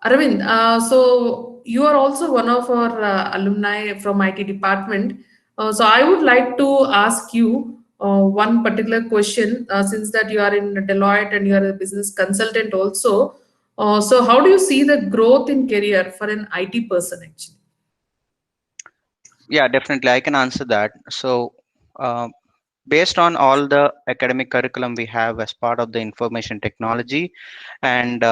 Aravind, so you are also one of our alumni from IT department. So I would like to ask you one particular question, since that you are in Deloitte and you are a business consultant also. So how do you see the growth in career for an IT person actually? Yeah, definitely. I can answer that. So, uh, based on all the academic curriculum we have as part of the information technology, and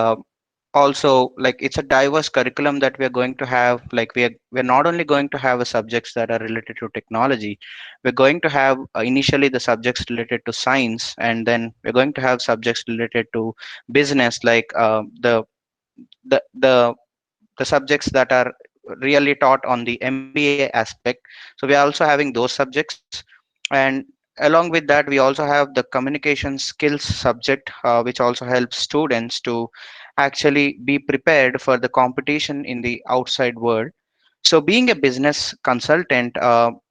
also like it's a diverse curriculum that we are going to have. Like we're not only going to have subjects that are related to technology, we're going to have initially the subjects related to science, and then we're going to have subjects related to business, like the the the subjects that are really taught on the MBA aspect. So we are also having those subjects, and along with that, we also have the communication skills subject, which also helps students to actually be prepared for the competition in the outside world. So, being a business consultant,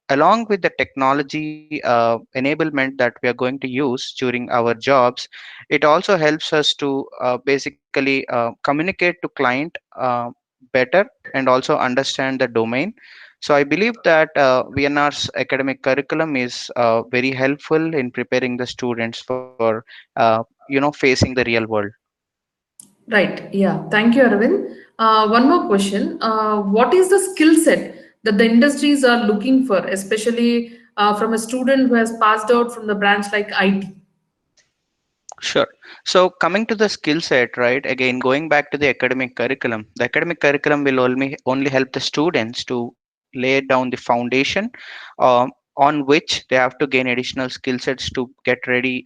along with the technology enablement that we are going to use during our jobs, it also helps us to basically communicate to client better and also understand the domain. So, I believe that VNR's academic curriculum is very helpful in preparing the students for facing the real world. Right. Yeah. Thank you, Arvind. One more question. What is the skill set that the industries are looking for, especially from a student who has passed out from the branch like IT? Sure. So coming to the skill set, right? Again, going back to the academic curriculum will only help the students to lay down the foundation, on which they have to gain additional skill sets to get ready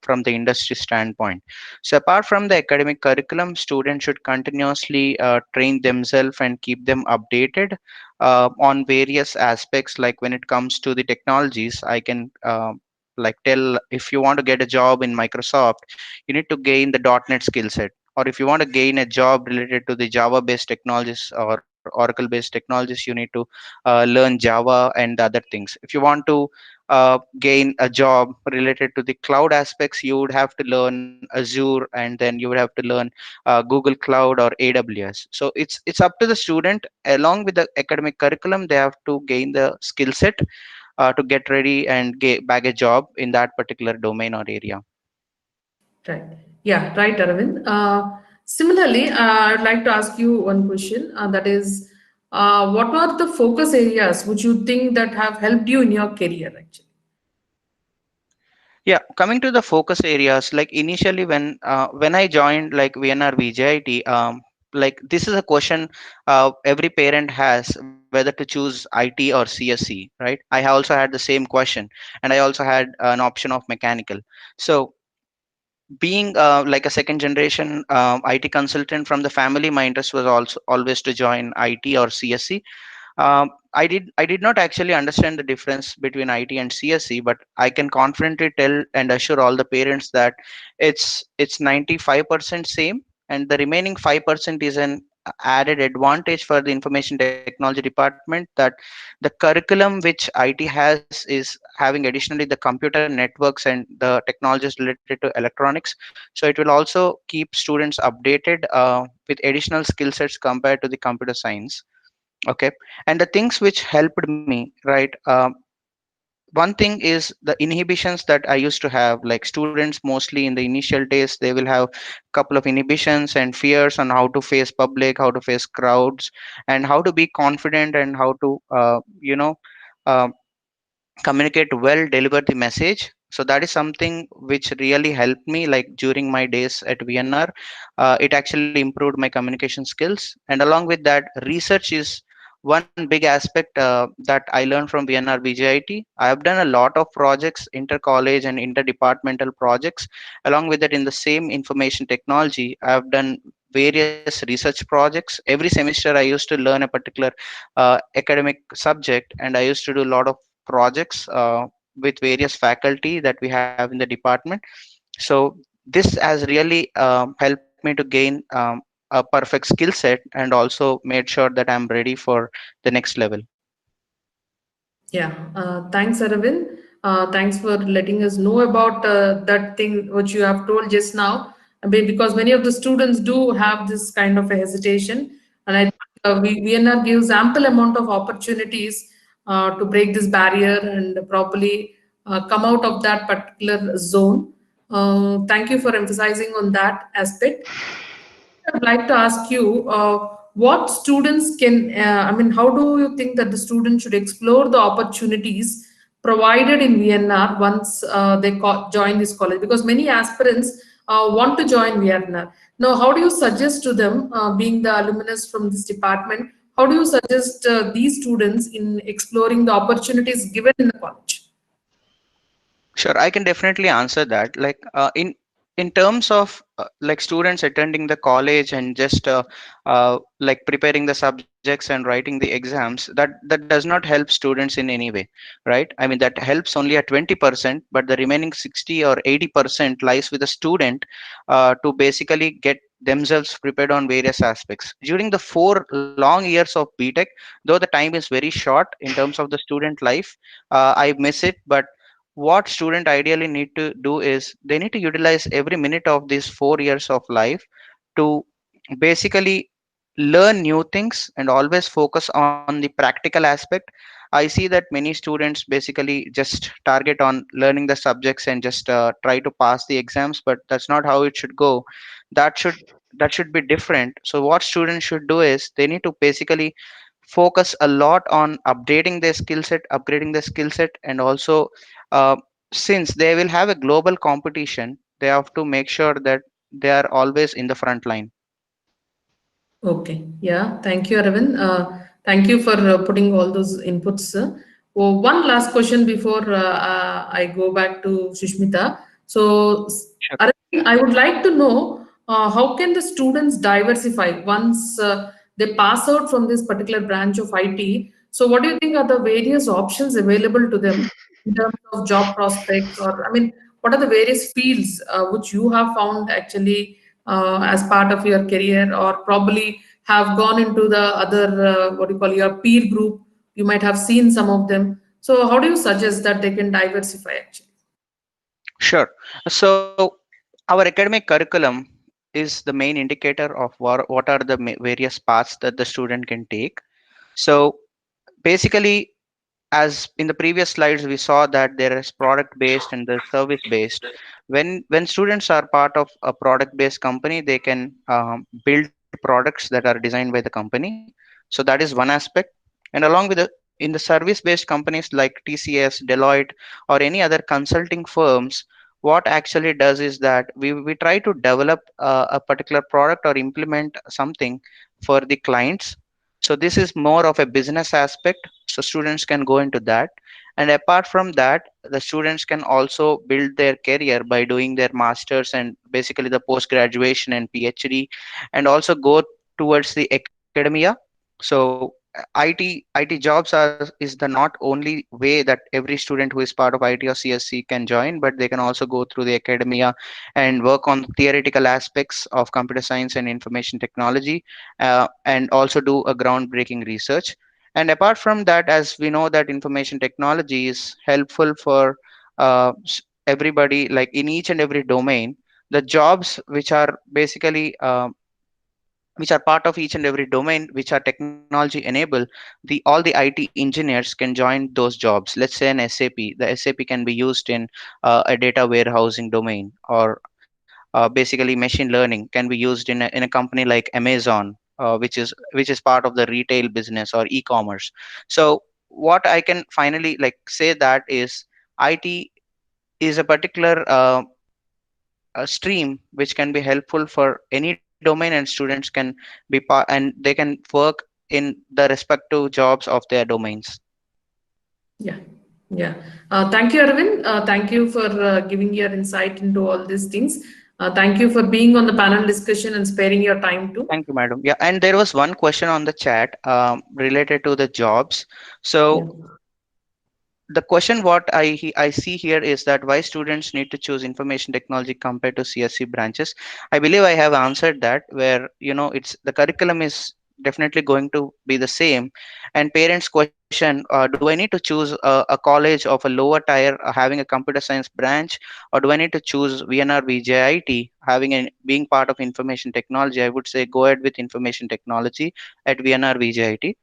from the industry standpoint. So apart from the academic curriculum, students should continuously train themselves and keep them updated on various aspects. Like when it comes to the technologies, I can like tell, if you want to get a job in Microsoft, you need to gain the .NET skill set. Or if you want to gain a job related to the Java based technologies or Oracle based technologies, you need to learn Java and the other things. If you want to gain a job related to the cloud aspects, you would have to learn Azure, and then you would have to learn Google Cloud or AWS. So it's up to the student. Along with the academic curriculum, they have to gain the skill set to get ready and bag a job in that particular domain or area. Right. Yeah, right, Arvind. Similarly, I'd like to ask you one question, that is, what are the focus areas which you think that have helped you in your career actually? Yeah, coming to the focus areas, like initially when I joined like VNR VJIT, like this is a question every parent has, whether to choose IT or CSE, right? I have also had the same question, and I also had an option of mechanical. So being like a second generation IT consultant from the family, my interest was also always to join IT or CSE. I did not actually understand the difference between IT and CSE, but I can confidently tell and assure all the parents that it's 95% same, and the remaining 5% is an added advantage for the information technology department, that the curriculum which IT has is having additionally the computer networks and the technologies related to electronics. So it will also keep students updated with additional skill sets compared to the computer science. Okay. And the things which helped me, right? One thing is the inhibitions that I used to have. Like students mostly in the initial days, they will have a couple of inhibitions and fears on how to face public, how to face crowds, and how to be confident, and how to uh, communicate well, deliver the message. So that is something which really helped me, like during my days at VNR. It actually improved my communication skills, and along with that, research is one big aspect that I learned from VNR VJIT. I have done a lot of projects, inter college and interdepartmental projects. Along with that, in the same information technology, I have done various research projects. Every semester I used to learn a particular academic subject, and I used to do a lot of projects with various faculty that we have in the department. So this has really helped me to gain a perfect skill set, and also made sure that I'm ready for the next level. Yeah, thanks, Aravind. Thanks for letting us know about that thing which you have told just now. I mean, because many of the students do have this kind of a hesitation, and I think VNR gives ample amount of opportunities to break this barrier and probably come out of that particular zone. Thank you for emphasizing on that aspect. I'd like to ask you, what students can, I mean, how do you think that the students should explore the opportunities provided in VNR once they join this college? Because many aspirants want to join VNR. Now, how do you suggest to them, being the alumnus from this department, how do you suggest these students in exploring the opportunities given in the college? Sure, I can definitely answer that. Like in terms of like students attending the college and just like preparing the subjects and writing the exams, that does not help students in any way, right? I mean, that helps only at 20%, but the remaining 60 or 80% lies with the student to basically get themselves prepared on various aspects during the 4 long years of BTech. Though the time is very short in terms of the student life, I miss it. But what student ideally need to do is they need to utilize every minute of these 4 years of life to basically learn new things and always focus on the practical aspect. I see that many students basically just target on learning the subjects and just try to pass the exams, but that's not how it should go. That should that should be different. So what students should do is they need to basically focus a lot on updating their skill set, upgrading their skill set, and also uh, since they will have a global competition, they have to make sure that they are always in the front line. Okay, yeah, thank you, Aravind. Thank you for putting all those inputs. Well, one last question before I go back to Sushmita. So, Sure. Aravind, I would like to know how can the students diversify once they pass out from this particular branch of IT? So, what do you think are the various options available to them in terms of job prospects, or I mean, what are the various fields which you have found actually as part of your career, or probably have gone into the other, what do you call, your peer group? You might have seen some of them. So, how do you suggest that they can diversify actually? Sure. So our academic curriculum is the main indicator of what are the various paths that the student can take. So basically, as in the previous slides we saw that there is product based and the service based. When students are part of a product based company, they can build products that are designed by the company. So that is one aspect. And along with the in the service based companies like TCS, Deloitte, or any other consulting firms, what actually does is that we try to develop a particular product or implement something for the clients. So this is more of a business aspect, so students can go into that. And apart from that, the students can also build their career by doing their masters and basically the post graduation and PhD, and also go towards the academia. So IT jobs is the not only way that every student who is part of IT or CSC can join, but they can also go through the academia and work on theoretical aspects of computer science and information technology, and also do a groundbreaking research. And apart from that, as we know that information technology is helpful for everybody, like in each and every domain, the jobs which are part of each and every domain which are technology enabled, the all the IT engineers can join those jobs. Let's say an SAP, the SAP can be used in a data warehousing domain, or basically machine learning can be used in a company like Amazon, which is part of the retail business or e-commerce. So what I can finally like say that is IT is a particular stream which can be helpful for any domain, and students can be part and they can work in the respective jobs of their domains. Yeah, yeah. Thank you, Arvind. Thank you for giving your insight into all these things. Thank you for being on the panel discussion and sparing your time too. Thank you, madam. Yeah, and there was one question on the chat related to the jobs. So Yeah. the question what I see here is that why students need to choose information technology compared to CSC branches. I believe I have answered that, where it's the curriculum is definitely going to be the same, and parents question, do I need to choose a college of a lower tier having a computer science branch, or do I need to choose VNR VJIT having being part of information technology? I would say go ahead with information technology at VNR VJIT.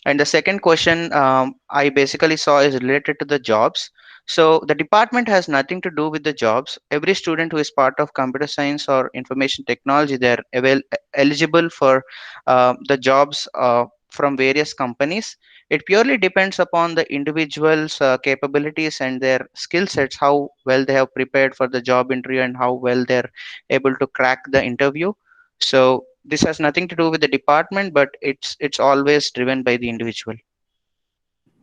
And the second question I basically saw is related to the jobs. So the department has nothing to do with the jobs. Every student who is part of computer science or information technology, they're eligible for the jobs from various companies. It purely depends upon the individual's capabilities and their skill sets, how well they have prepared for the job interview and how well they're able to crack the interview. So this has nothing to do with the department, but it's always driven by the individual.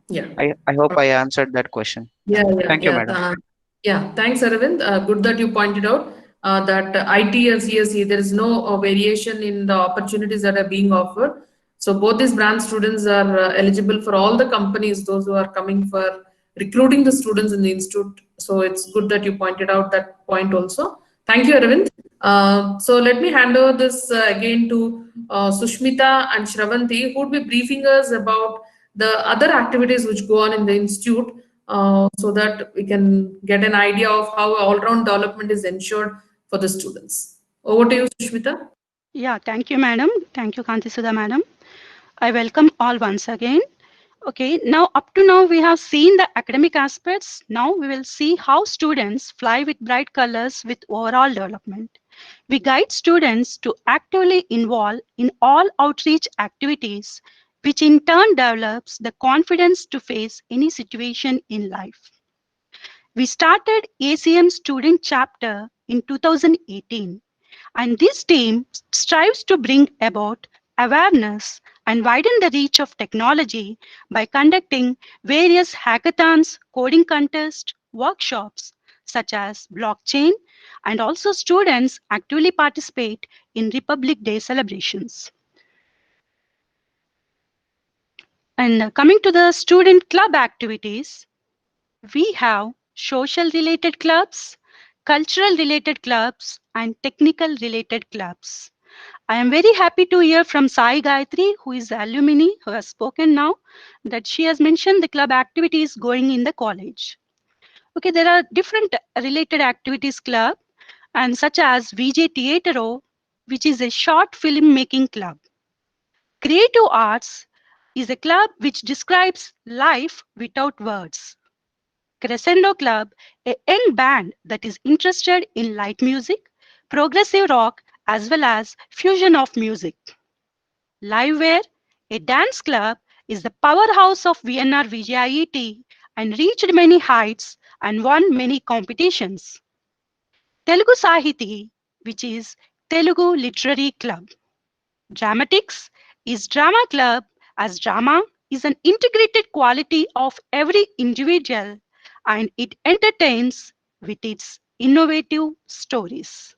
Yeah. I hope I answered that question. Yeah, yeah, Thank you, yeah. madam. Yeah, thanks, Aravind. Good that you pointed out that IT or CSE, there is no variation in the opportunities that are being offered. So both these branch students are eligible for all the companies, those who are coming for recruiting the students in the institute. So it's good that you pointed out that point also. Thank you, Aravind. So let me hand over this again to Sushmita and Shravanti, who would be briefing us about the other activities which go on in the institute, so that we can get an idea of how all-round development is ensured for the students. Over to you, Sushmita. Yeah, thank you, madam. Thank you, Kanti Sudha, madam. I welcome all once again. Okay, now up to now we have seen the academic aspects. Now we will see how students fly with bright colors with overall development. We guide students to actively involve in all outreach activities, which in turn develops the confidence to face any situation in life. We started ACM student chapter in 2018, and this team strives to bring about awareness and widen the reach of technology by conducting various hackathons, coding contests, workshops such as blockchain, and also students actively participate in Republic Day celebrations. And coming to the student club activities, we have social related clubs, cultural related clubs, and technical related clubs. I am very happy to hear from Sai Gayatri, who is alumni, who has spoken now, that she has mentioned the club activities going in the college. Okay, there are different related activities club, and such as VJ Theatro, which is a short film making club. Creative Arts is a club which describes life without words. Crescendo Club, a young band that is interested in light music, progressive rock, as well as fusion of music. Liveware, a dance club, is the powerhouse of VNR VJIET and reached many heights and won many competitions. Telugu Sahiti, which is Telugu Literary Club. Dramatics is drama club, as drama is an integrated quality of every individual and it entertains with its innovative stories.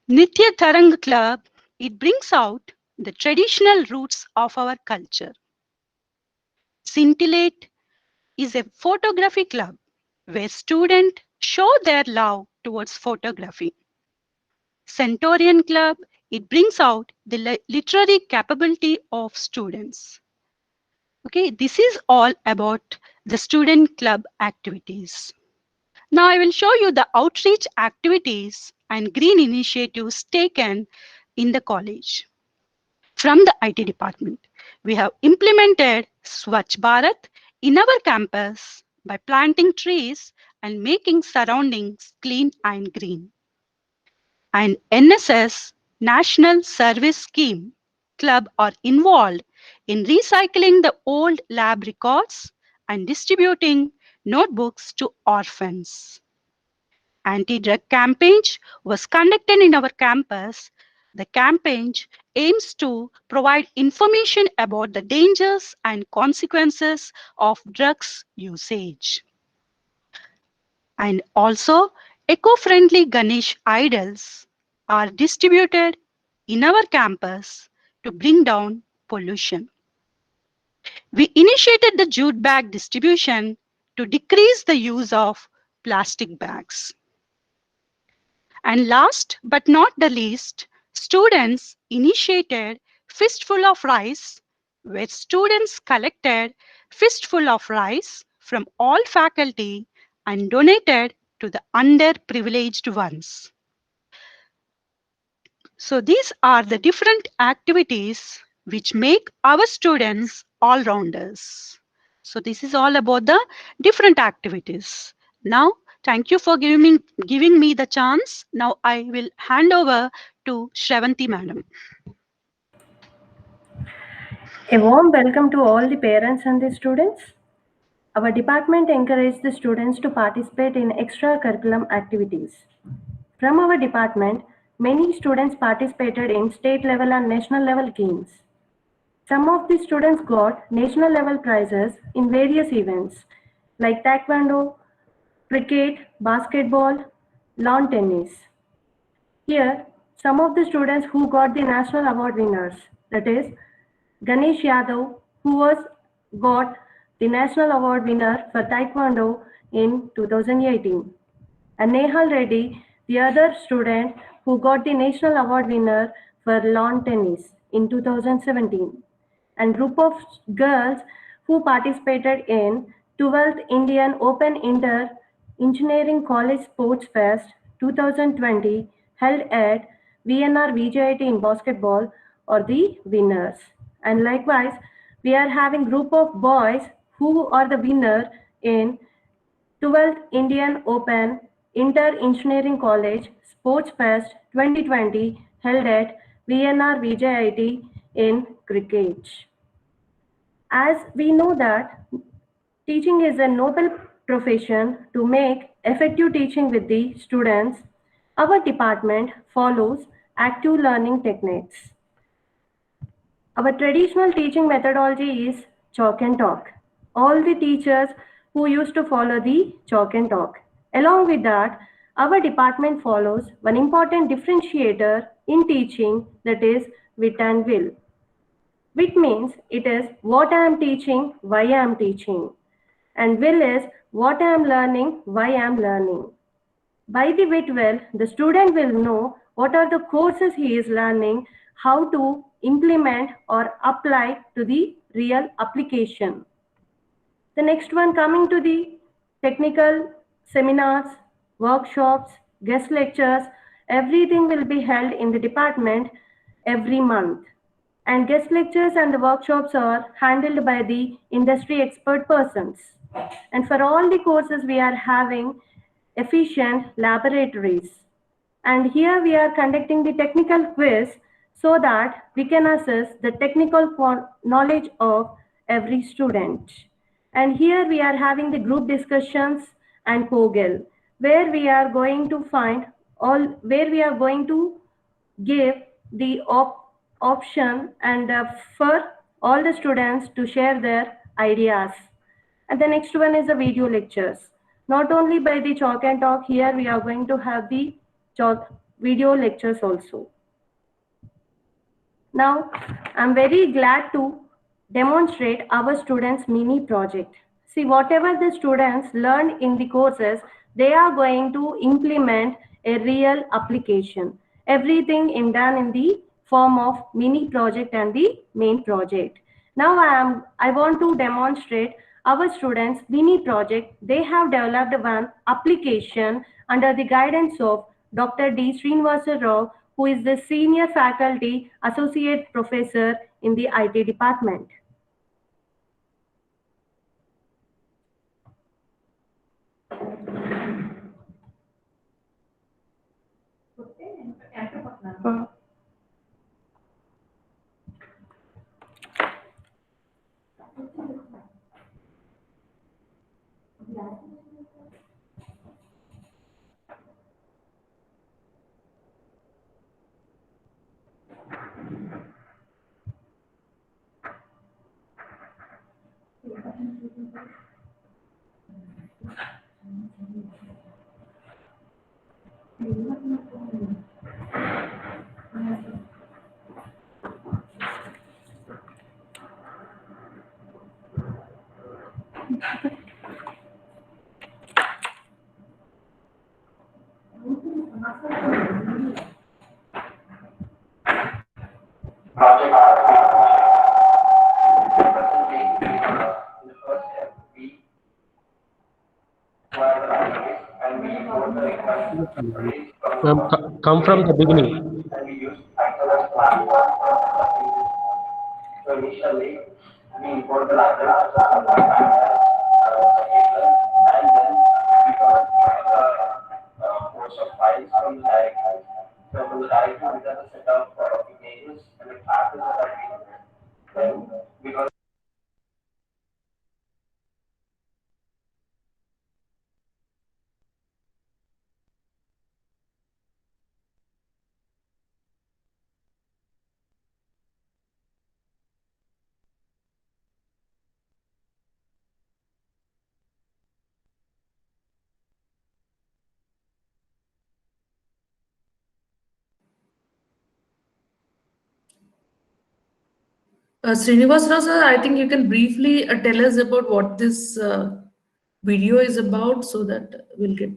Nitya Tarang Club, it brings out the traditional roots of our culture. Scintillate is a photography club where students show their love towards photography. Centaurian Club, it brings out the literary capability of students. Okay, this is all about the student club activities. Now I will show you the outreach activities and green initiatives taken in the college. From the IT department, we have implemented Swachh Bharat in our campus by planting trees and making surroundings clean and green. And NSS, National Service Scheme Club, are involved in recycling the old lab records and distributing notebooks to orphans. Anti-drug campaign was conducted in our campus. The campaign aims to provide information about the dangers and consequences of drugs usage. And also, Eco-friendly Ganesh idols are distributed in our campus to bring down pollution. We initiated the jute bag distribution to decrease the use of plastic bags. And last but not the least, students initiated Fistful of Rice, where students collected fistful of rice from all faculty and donated to the underprivileged ones. So these are the different activities which make our students all-rounders. So this is all about the different activities. Now, thank you for giving me the chance. Now I will hand over to Shravanti madam. A warm welcome to all the parents and the students. Our department encourages the students to participate in extracurriculum activities. From our department, many students participated in state level and national level games. Some of the students got national level prizes in various events like taekwondo, cricket, basketball, lawn tennis. Here, some of the students who got the national award winners, that is, Ganesh Yadav, who got the national award winner for taekwondo in 2018, and Nehal Reddy, the other student who got the national award winner for lawn tennis in 2017, and group of girls who participated in 12th Indian Open Inter Engineering College Sports Fest 2020 held at VNR VJIT in basketball are the winners. And likewise, we are having group of boys who are the winner in 12th Indian Open Inter Engineering College Sports Fest 2020 held at VNR VJIT in cricket. As we know that teaching is a noble profession. To make effective teaching with the students, our department follows active learning techniques. Our traditional teaching methodology is chalk and talk. All the teachers who used to follow the chalk and talk. Along with that, our department follows one important differentiator in teaching, that is wit and will. Wit means it is what I am teaching, why I am teaching. And will is what I am learning, why I am learning. By the wit well, the student will know what are the courses he is learning, how to implement or apply to the real application. The next one, coming to the technical seminars, workshops, guest lectures, everything will be held in the department every month. And guest lectures and the workshops are handled by the industry expert persons. And for all the courses, we are having efficient laboratories. And here we are conducting the technical quiz so that we can assess the technical knowledge of every student. And here we are having the group discussions and COGIL, where we are going to give the option and for all the students to share their ideas. And the next one is the video lectures. Not only by the chalk and talk, here we are going to have the chalk video lectures also. Now, I'm very glad to demonstrate our students' mini project. See, whatever the students learn in the courses, they are going to implement a real application. Everything is done in the form of mini project and the main project. Now I want to demonstrate our students' mini project. They have developed one application under the guidance of Dr. D. Srinivasa Rao, who is the senior faculty associate professor in the IT department. Come from the beginning. Srinivas Rao sir, I think you can briefly tell us about what this video is about so that we'll get.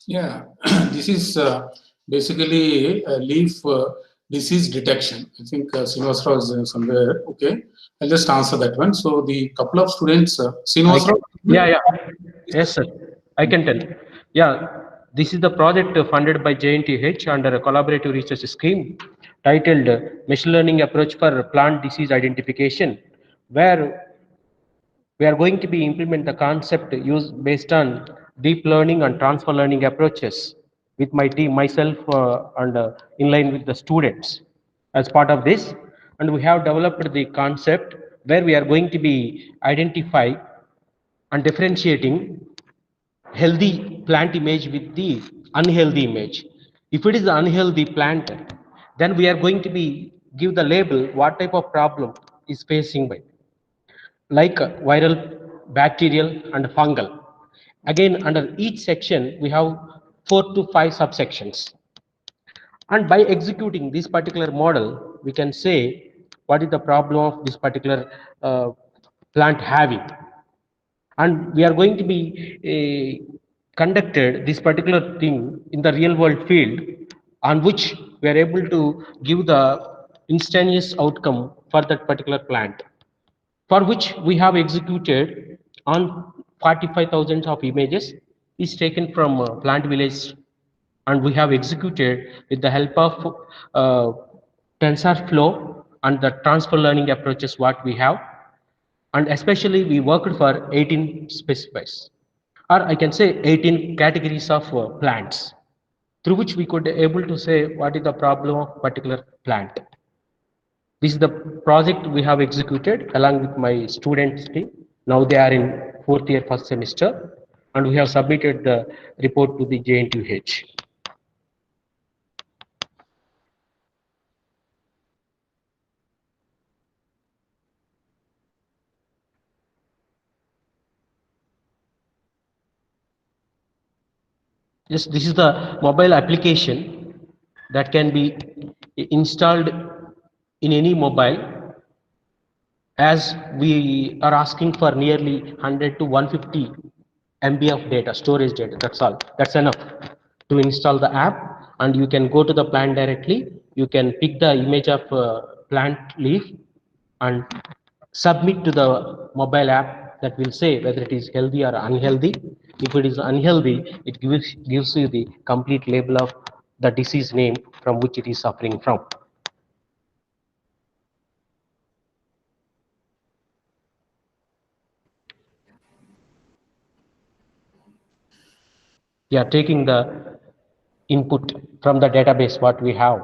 Yeah, this is basically leaf disease detection. I think Srinivasrao is somewhere. Okay, I'll just answer that one. So the couple of students, Srinivasrao. Yeah. Yes, sir. I can tell. Yeah, this is the project funded by JNTH under a collaborative research scheme titled Machine Learning Approach for Plant Disease Identification, where we are going to be implement the concept used based on deep learning and transfer learning approaches with my team, myself, and in line with the students as part of this. And we have developed the concept where we are going to be identify and differentiating healthy plant image with the unhealthy image. If it is the unhealthy plant, then we are going to be give the label what type of problem is facing by, like viral, bacterial, and fungal. Again, under each section, we have 4 to 5 subsections. And by executing this particular model, we can say what is the problem of this particular plant having. And we are going to be conducted this particular thing in the real world field, on which we are able to give the instantaneous outcome for that particular plant, for which we have executed on 45,000 of images is taken from plant village, and we have executed with the help of TensorFlow and the transfer learning approaches what we have, and especially we worked for 18 specifiers, or I can say 18 categories of plants, through which we could able to say what is the problem of particular plant. This is the project we have executed along with my students team. Now they are in 4th year, 1st semester, and we have submitted the report to the JNTUH. Yes, this is the mobile application that can be installed in any mobile, as we are asking for nearly 100 to 150 MB of data, storage data. That's all. That's enough to install the app, and you can go to the plant directly. You can pick the image of plant leaf and submit to the mobile app that will say whether it is healthy or unhealthy. If it is unhealthy, it gives you the complete label of the disease name from which it is suffering from. Yeah, taking the input from the database what we have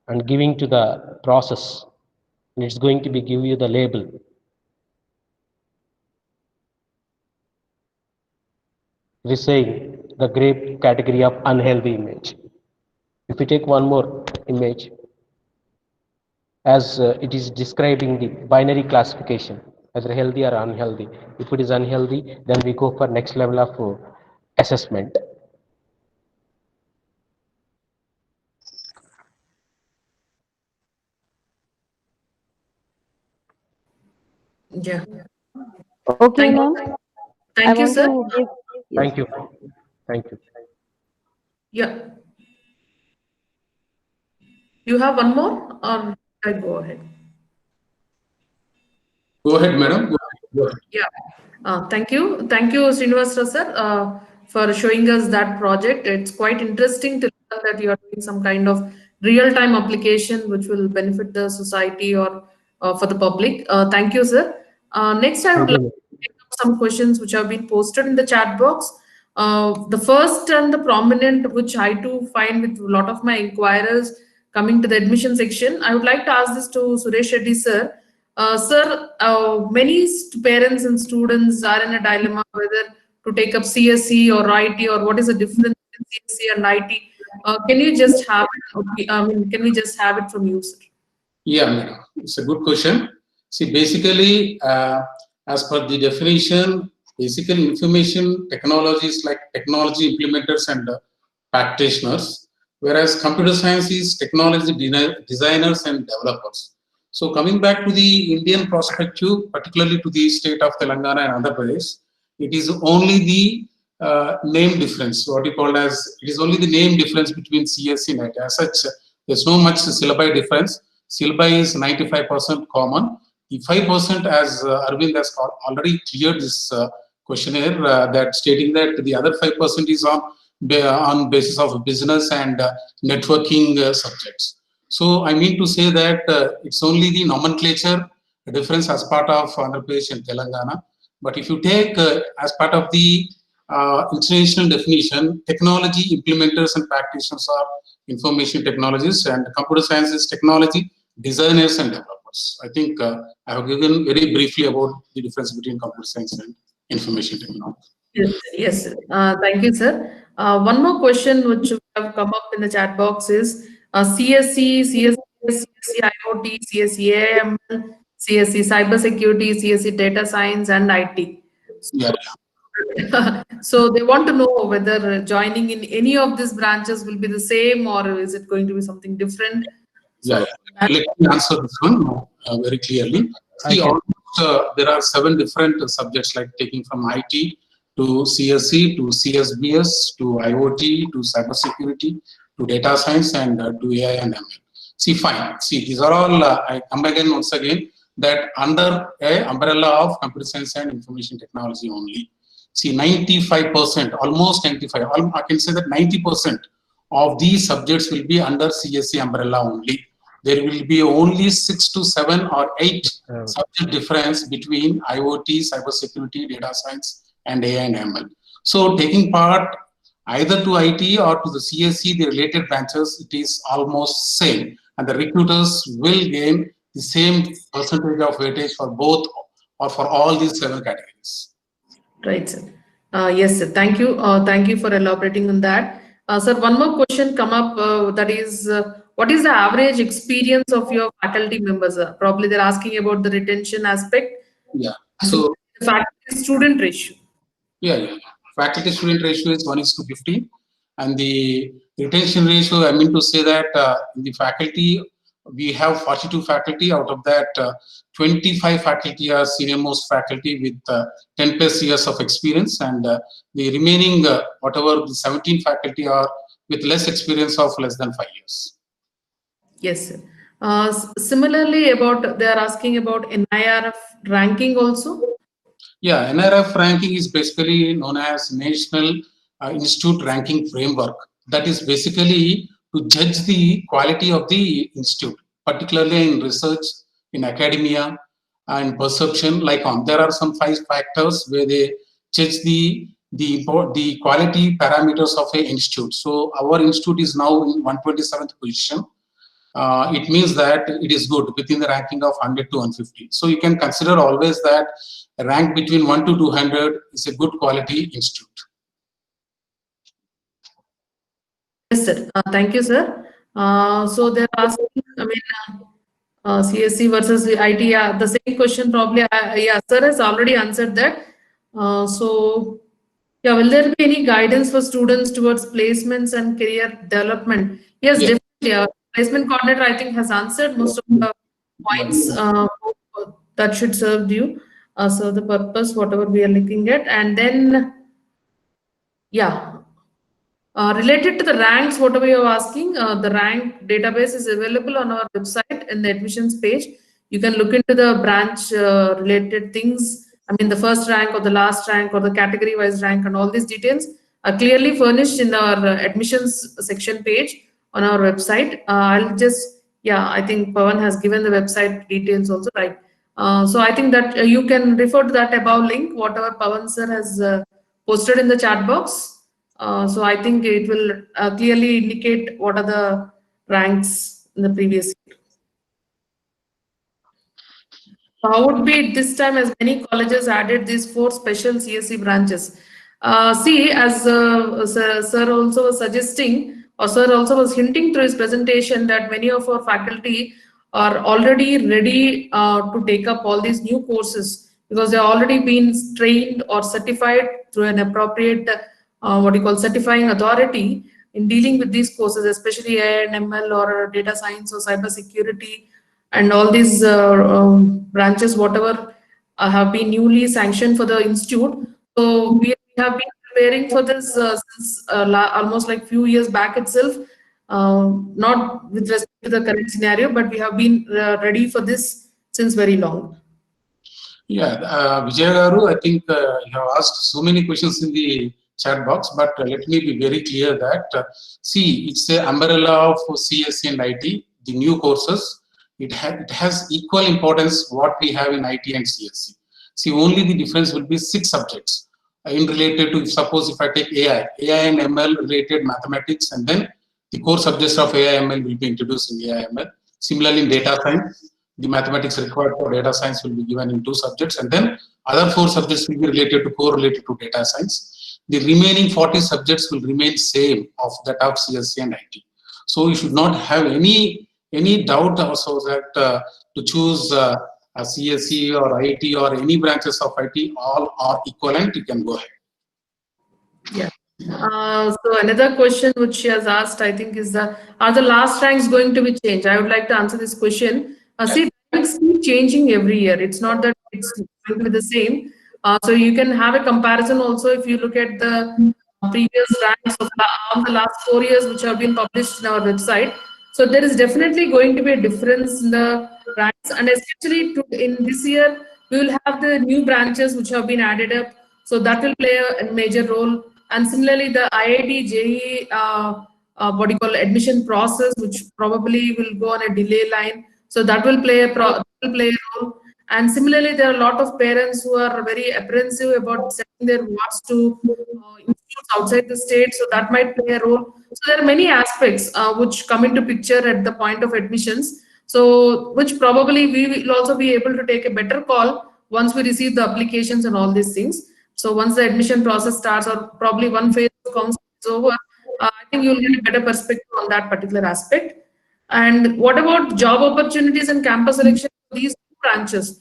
and giving to the process, and it's going to be give you the label. It is saying the grape category of unhealthy image. If we take one more image, as it is describing the binary classification, either healthy or unhealthy. If it is unhealthy, then we go for next level of assessment. Yeah. Okay, Thank, ma'am. I thank you, want sir. to give, yes. Thank you. Thank you. Yeah. You have one more, or I go ahead? Go ahead, madam. Go ahead. Yeah. Thank you. Thank you, Srinivasra sir, for showing us that project. It's quite interesting to learn that you are doing some kind of real-time application which will benefit the society or for the public. Thank you, sir. Next, I would Thank like you. to take up some questions which have been posted in the chat box. The first and the prominent, which I too find with a lot of my inquirers coming to the admission section, I would like to ask this to Suresh Reddy, sir. Sir, many parents and students are in a dilemma whether to take up CSE or IT, or what is the difference between CSE and IT. Can you just have it? I mean, can we just have it from you, sir? Yeah, madam. It's a good question. See, basically, as per the definition, basically information technologies like technology implementers and practitioners, whereas computer science is technology designers and developers. So coming back to the Indian perspective, particularly to the state of Telangana and Andhra Pradesh, it is only the name difference, what you call as, it is only the name difference between CSE and IT. As such, there's no much syllabi difference. Syllabi is 95% common. The 5%, as Arvind has already cleared this questionnaire, that stating that the other 5% is on basis of business and networking subjects. So I mean to say that it's only the nomenclature difference as part of Andhra Pradesh and Telangana. But if you take as part of the international definition, technology implementers and practitioners are information technologists, and computer science is technology designers and developers. I think I have given very briefly about the difference between computer science and information technology. Yes, yes, sir. Thank you, sir. One more question which have come up in the chat box is CSC, CSC IoT, CSC AML, CSC Cybersecurity, CSC Data Science, and IT. Yeah. So they want to know whether joining in any of these branches will be the same, or is it going to be something different? So, Let me answer this one very clearly. See, almost, there are 7 different subjects, like taking from IT to CSC to CSBS to IoT to cybersecurity to data science and to AI and ML. See, fine. See, these are all, I come again once again, that under a umbrella of computer science and information technology only. See, 95%, almost 95, I can say that 90% of these subjects will be under CSC umbrella only. There will be only 6 to 7 or 8 subject difference between IoT, cybersecurity, data science, and AI and ML. So taking part either to IT or to the CSC, the related branches, it is almost same. And the recruiters will gain the same percentage of weightage for both or for all these 7 categories. Right, sir. Yes, sir. Thank you. Thank you for elaborating on that. Sir, one more question come up, that is, what is the average experience of your faculty members? Probably they're asking about the retention aspect. Yeah. So the faculty student ratio. Yeah. Faculty student ratio is 1:50, and the retention ratio, I mean to say that in the faculty, we have 42 faculty. Out of that, 25 faculty are senior most faculty with 10 plus years of experience, and the remaining, whatever the 17 faculty are with less experience of less than 5 years. Yes, sir. Similarly, they are asking about NIRF ranking also. Yeah, NIRF ranking is basically known as National Institute Ranking Framework. That is basically to judge the quality of the institute, particularly in research, in academia, and perception. Like there are some 5 factors where they judge the quality parameters of an institute. So our institute is now in 127th position. It means that it is good within the ranking of 100 to 150. So you can consider always that a rank between 1 to 200 is a good quality institute. Yes, sir. Thank you, sir. So they're asking, I mean, CSC versus IT, yeah, the same question probably, yeah, sir has already answered that. So, yeah, will there be any guidance for students towards placements and career development? Yes, Yes. definitely. Placement coordinator, I think, has answered most of the points that should serve you, serve the purpose, whatever we are looking at. And then, yeah, related to the ranks, whatever you're asking, the rank database is available on our website in the admissions page. You can look into the branch related things. I mean, the first rank or the last rank or the category wise rank and all these details are clearly furnished in our admissions section page on our website. I'll just, yeah, I think Pawan has given the website details also, right? So I think that you can refer to that above link, whatever Pawan sir has posted in the chat box. So I think it will clearly indicate what are the ranks in the previous year. How would be this time as many colleges added these 4 special CSE branches? See, as sir also was suggesting, or sir also was hinting through his presentation that many of our faculty are already ready to take up all these new courses because they're already been trained or certified through an appropriate what you call certifying authority in dealing with these courses, especially AI and ML or data science or cyber security and all these branches, whatever have been newly sanctioned for the institute. So we have been preparing for this since almost like few years back itself, not with respect to the current scenario, but we have been ready for this since very long. Yeah, Vijay Garu, I think you have asked so many questions in the chat box, but let me be very clear that, see, it's the umbrella of CSE and IT, the new courses. It has equal importance what we have in IT and CSE. See, only the difference will be 6 subjects in related to, suppose if I take AI and ML related mathematics, and then the core subjects of AI ML will be introduced in AI ML. Similarly, in data science, the mathematics required for data science will be given in 2 subjects, and then other 4 subjects will be related to correlated to data science. The remaining 40 subjects will remain same of that of CSE and IT. So you should not have any doubt also that to choose a CSE or IT or any branches of IT, all are equivalent. You can go ahead. Yeah. So another question which she has asked, I think, is are the last ranks going to be changed? I would like to answer this question. See, ranks keep changing every year. It's not that it's going to be the same. So you can have a comparison also if you look at the previous ranks of the last 4 years which have been published in our website. So there is definitely going to be a difference in the ranks, and especially in this year we will have the new branches which have been added up. So that will play a major role. And similarly, the IIT JEE, what you call admission process, which probably will go on a delay line. So that will play a role. And similarly, there are a lot of parents who are very apprehensive about sending their wards to institutes outside the state. So that might play a role. So there are many aspects which come into picture at the point of admissions. So which probably we will also be able to take a better call once we receive the applications and all these things. So once the admission process starts, or probably one phase of counseling is over, I think you'll get a better perspective on that particular aspect. And what about job opportunities and campus selection for these 2 branches?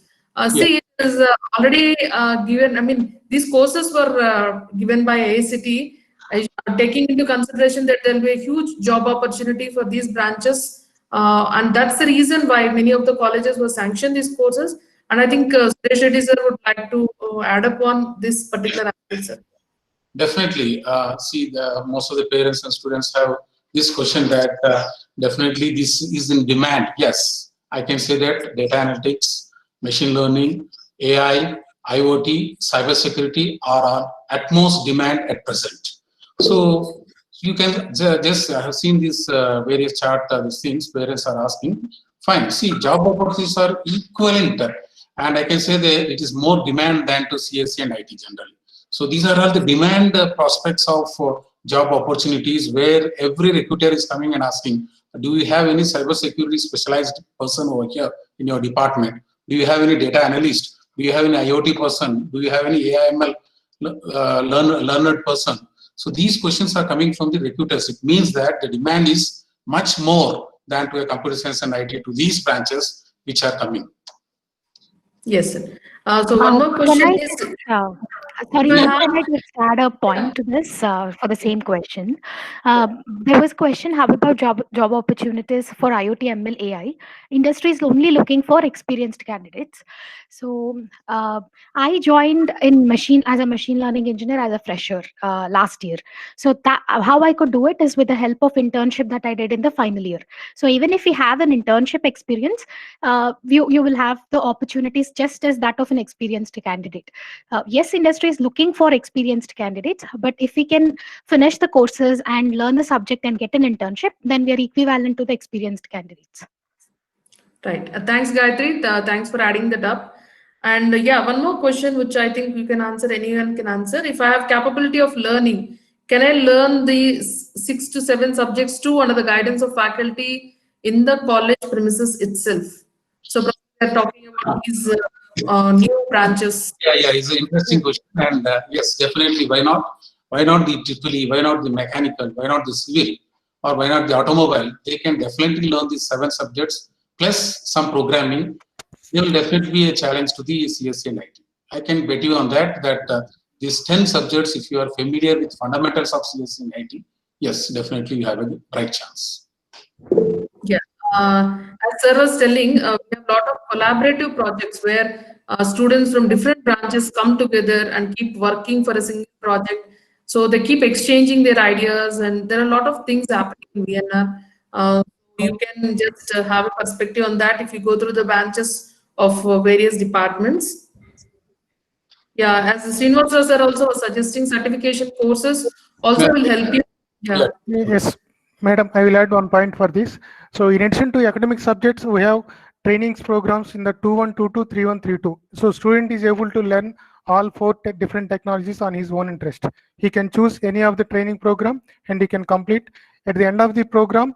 See, it is already given. I mean, these courses were given by AICTE, taking into consideration that there will be a huge job opportunity for these branches, and that's the reason why many of the colleges were sanctioned these courses. And I think Suresh Reddy sir would like to add upon this particular aspect, sir. Definitely. See, most of the parents and students have this question that definitely this is in demand. Yes, I can say that data analytics, machine learning, AI, IoT, cybersecurity are on utmost demand at present. So you can just have seen these various chart, these things parents are asking. Fine. See, job opportunities are equivalent. And I can say that it is more demand than to CSE and IT generally. So these are all the demand prospects of job opportunities where every recruiter is coming and asking, do you have any cybersecurity specialized person over here in your department? Do you have any data analyst? Do you have any IoT person? Do you have any AIML learned person? So these questions are coming from the recruiters. It means that the demand is much more than to a computer science and IT to these branches. which are coming. Yes, sir. So one more Can question I is, just, sorry, Yeah. ma'am, can I just add a point to this for the same question? There was question, how about job opportunities for IoT, ML, AI? Industry is only looking for experienced candidates. So I joined in as a machine learning engineer as a fresher last year. So that how I could do it is with the help of internship that I did in the final year. So even if you have an internship experience, you will have the opportunities just as that of an experienced candidate. Yes, industry is looking for experienced candidates, but if we can finish the courses and learn the subject and get an internship, then we are equivalent to the experienced candidates. right. Thanks, Gayatri. Thanks for adding that up. And yeah, one more question, which I think you can answer, anyone can answer. If I have capability of learning, can I learn the 6 to 7 subjects too under the guidance of faculty in the college premises itself? So we are talking about these new branches. Yeah, it's an interesting question. And yes, definitely, why not? Why not the EEE? Why not the mechanical? Why not the civil? Or why not the automobile? They can definitely learn these 7 subjects plus some programming. They will definitely be a challenge to the CSE and IT. I can bet you on that, these 10 subjects, if you are familiar with fundamentals of CSE and IT, yes, definitely you have a bright chance. Yeah, as sir was telling, we have a lot of collaborative projects where students from different branches come together and keep working for a single project. So they keep exchanging their ideas, and there are a lot of things happening in Vienna. You can just have a perspective on that if you go through the branches of various departments. Yeah, as Srinivas sir also was suggesting, certification courses also will help you. Yeah. Yes, madam, I will add one point for this. So in addition to academic subjects, we have trainings programs in the 2122, 3132. So student is able to learn all 4 different technologies on his own interest. He can choose any of the training program and he can complete. At the end of the program,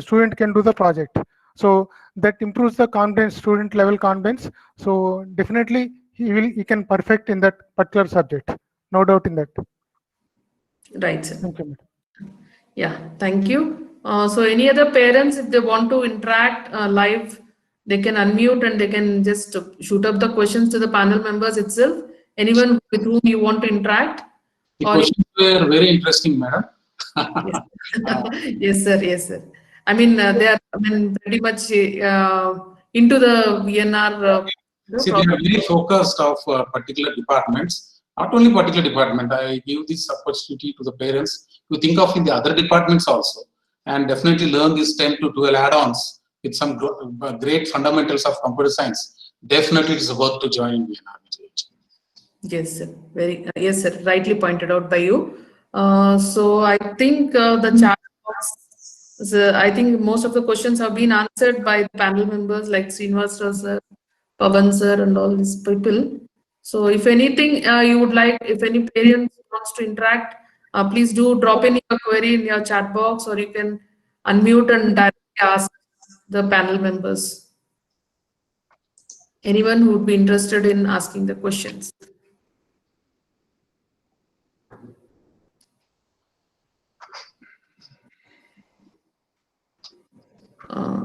student can do the project. So that improves the confidence, student level confidence. So definitely he can perfect in that particular subject. No doubt in that. Right, sir. Thank you, madam. Yeah, thank you. So any other parents, if they want to interact live, they can unmute and they can just shoot up the questions to the panel members itself. Anyone with whom you want to interact? The Or- questions were very interesting, madam. Yes. Yes, sir. Yes, sir. I mean, they are pretty much into the VNR. See, they are very focused of particular departments. Not only particular department, I give this opportunity to the parents to think of in the other departments also, and definitely learn these 10 to 12 add-ons with some great fundamentals of computer science. Definitely, it is worth to join VNR. Yes, sir. Yes, sir. Rightly pointed out by you. So I think the chat box, I think most of the questions have been answered by the panel members like Srinivas sir, Pavan sir, and all these people. So if anything you would like, if any parents wants to interact, please do drop in your query in your chat box, or you can unmute and directly ask the panel members. Anyone who would be interested in asking the questions.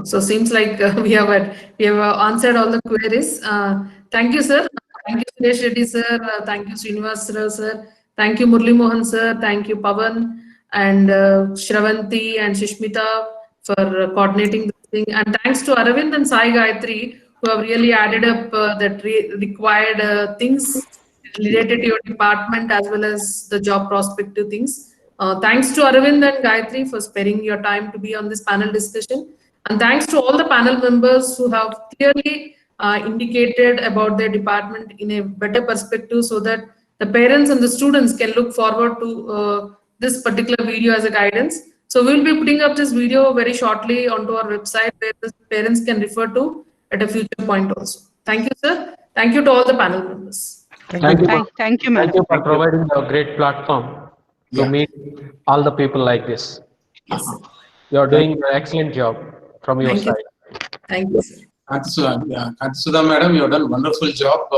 So seems like we have answered all the queries. Thank you, sir. Thank you, Suresh Reddy, sir. Thank you, Srinivas sir. Thank you, Murli Mohan, sir. Thank you, Pavan and Shravanti and Shishmita for coordinating this thing. And thanks to Aravind and Sai Gayatri, who have really added up that required things related to your department as well as the job prospective things. Thanks to Aravind and Gayatri for sparing your time to be on this panel discussion. And thanks to all the panel members who have clearly indicated about their department in a better perspective, so that the parents and the students can look forward to this particular video as a guidance. So we'll be putting up this video very shortly onto our website, where the parents can refer to at a future point also. Thank you, sir. Thank you to all the panel members. Thank you, ma'am. Thank you, ma'am. Thank you for providing a great platform to meet all the people like this. Yes, sir. You are doing an excellent job from your Thank you. side. Thank you, sir. Kanthisudha madam, you have done a wonderful job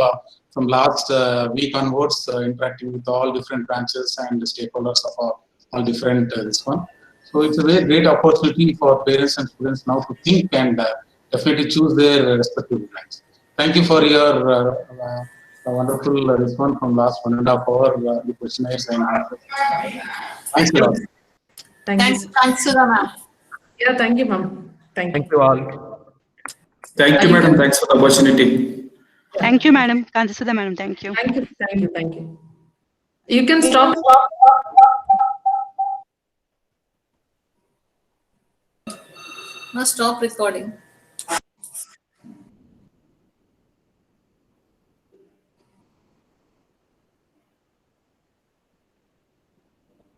from last week onwards, interacting with all different branches and stakeholders of all different this one. So it's a very great opportunity for parents and students now to think and definitely choose their respective branch. Thank you for your wonderful response from last 1.5 hour, the questionnaires and answers. Thanks a lot. Thank you. Thanks, Sudha ma'am. Yeah, thank you, ma'am. Thank Thank you. you all. Thank you, madam. Thanks for the opportunity. Thank you, Madam. Kansasuda Madam, thank you. Thank you. Thank you. Thank you. You can stop. Now stop recording.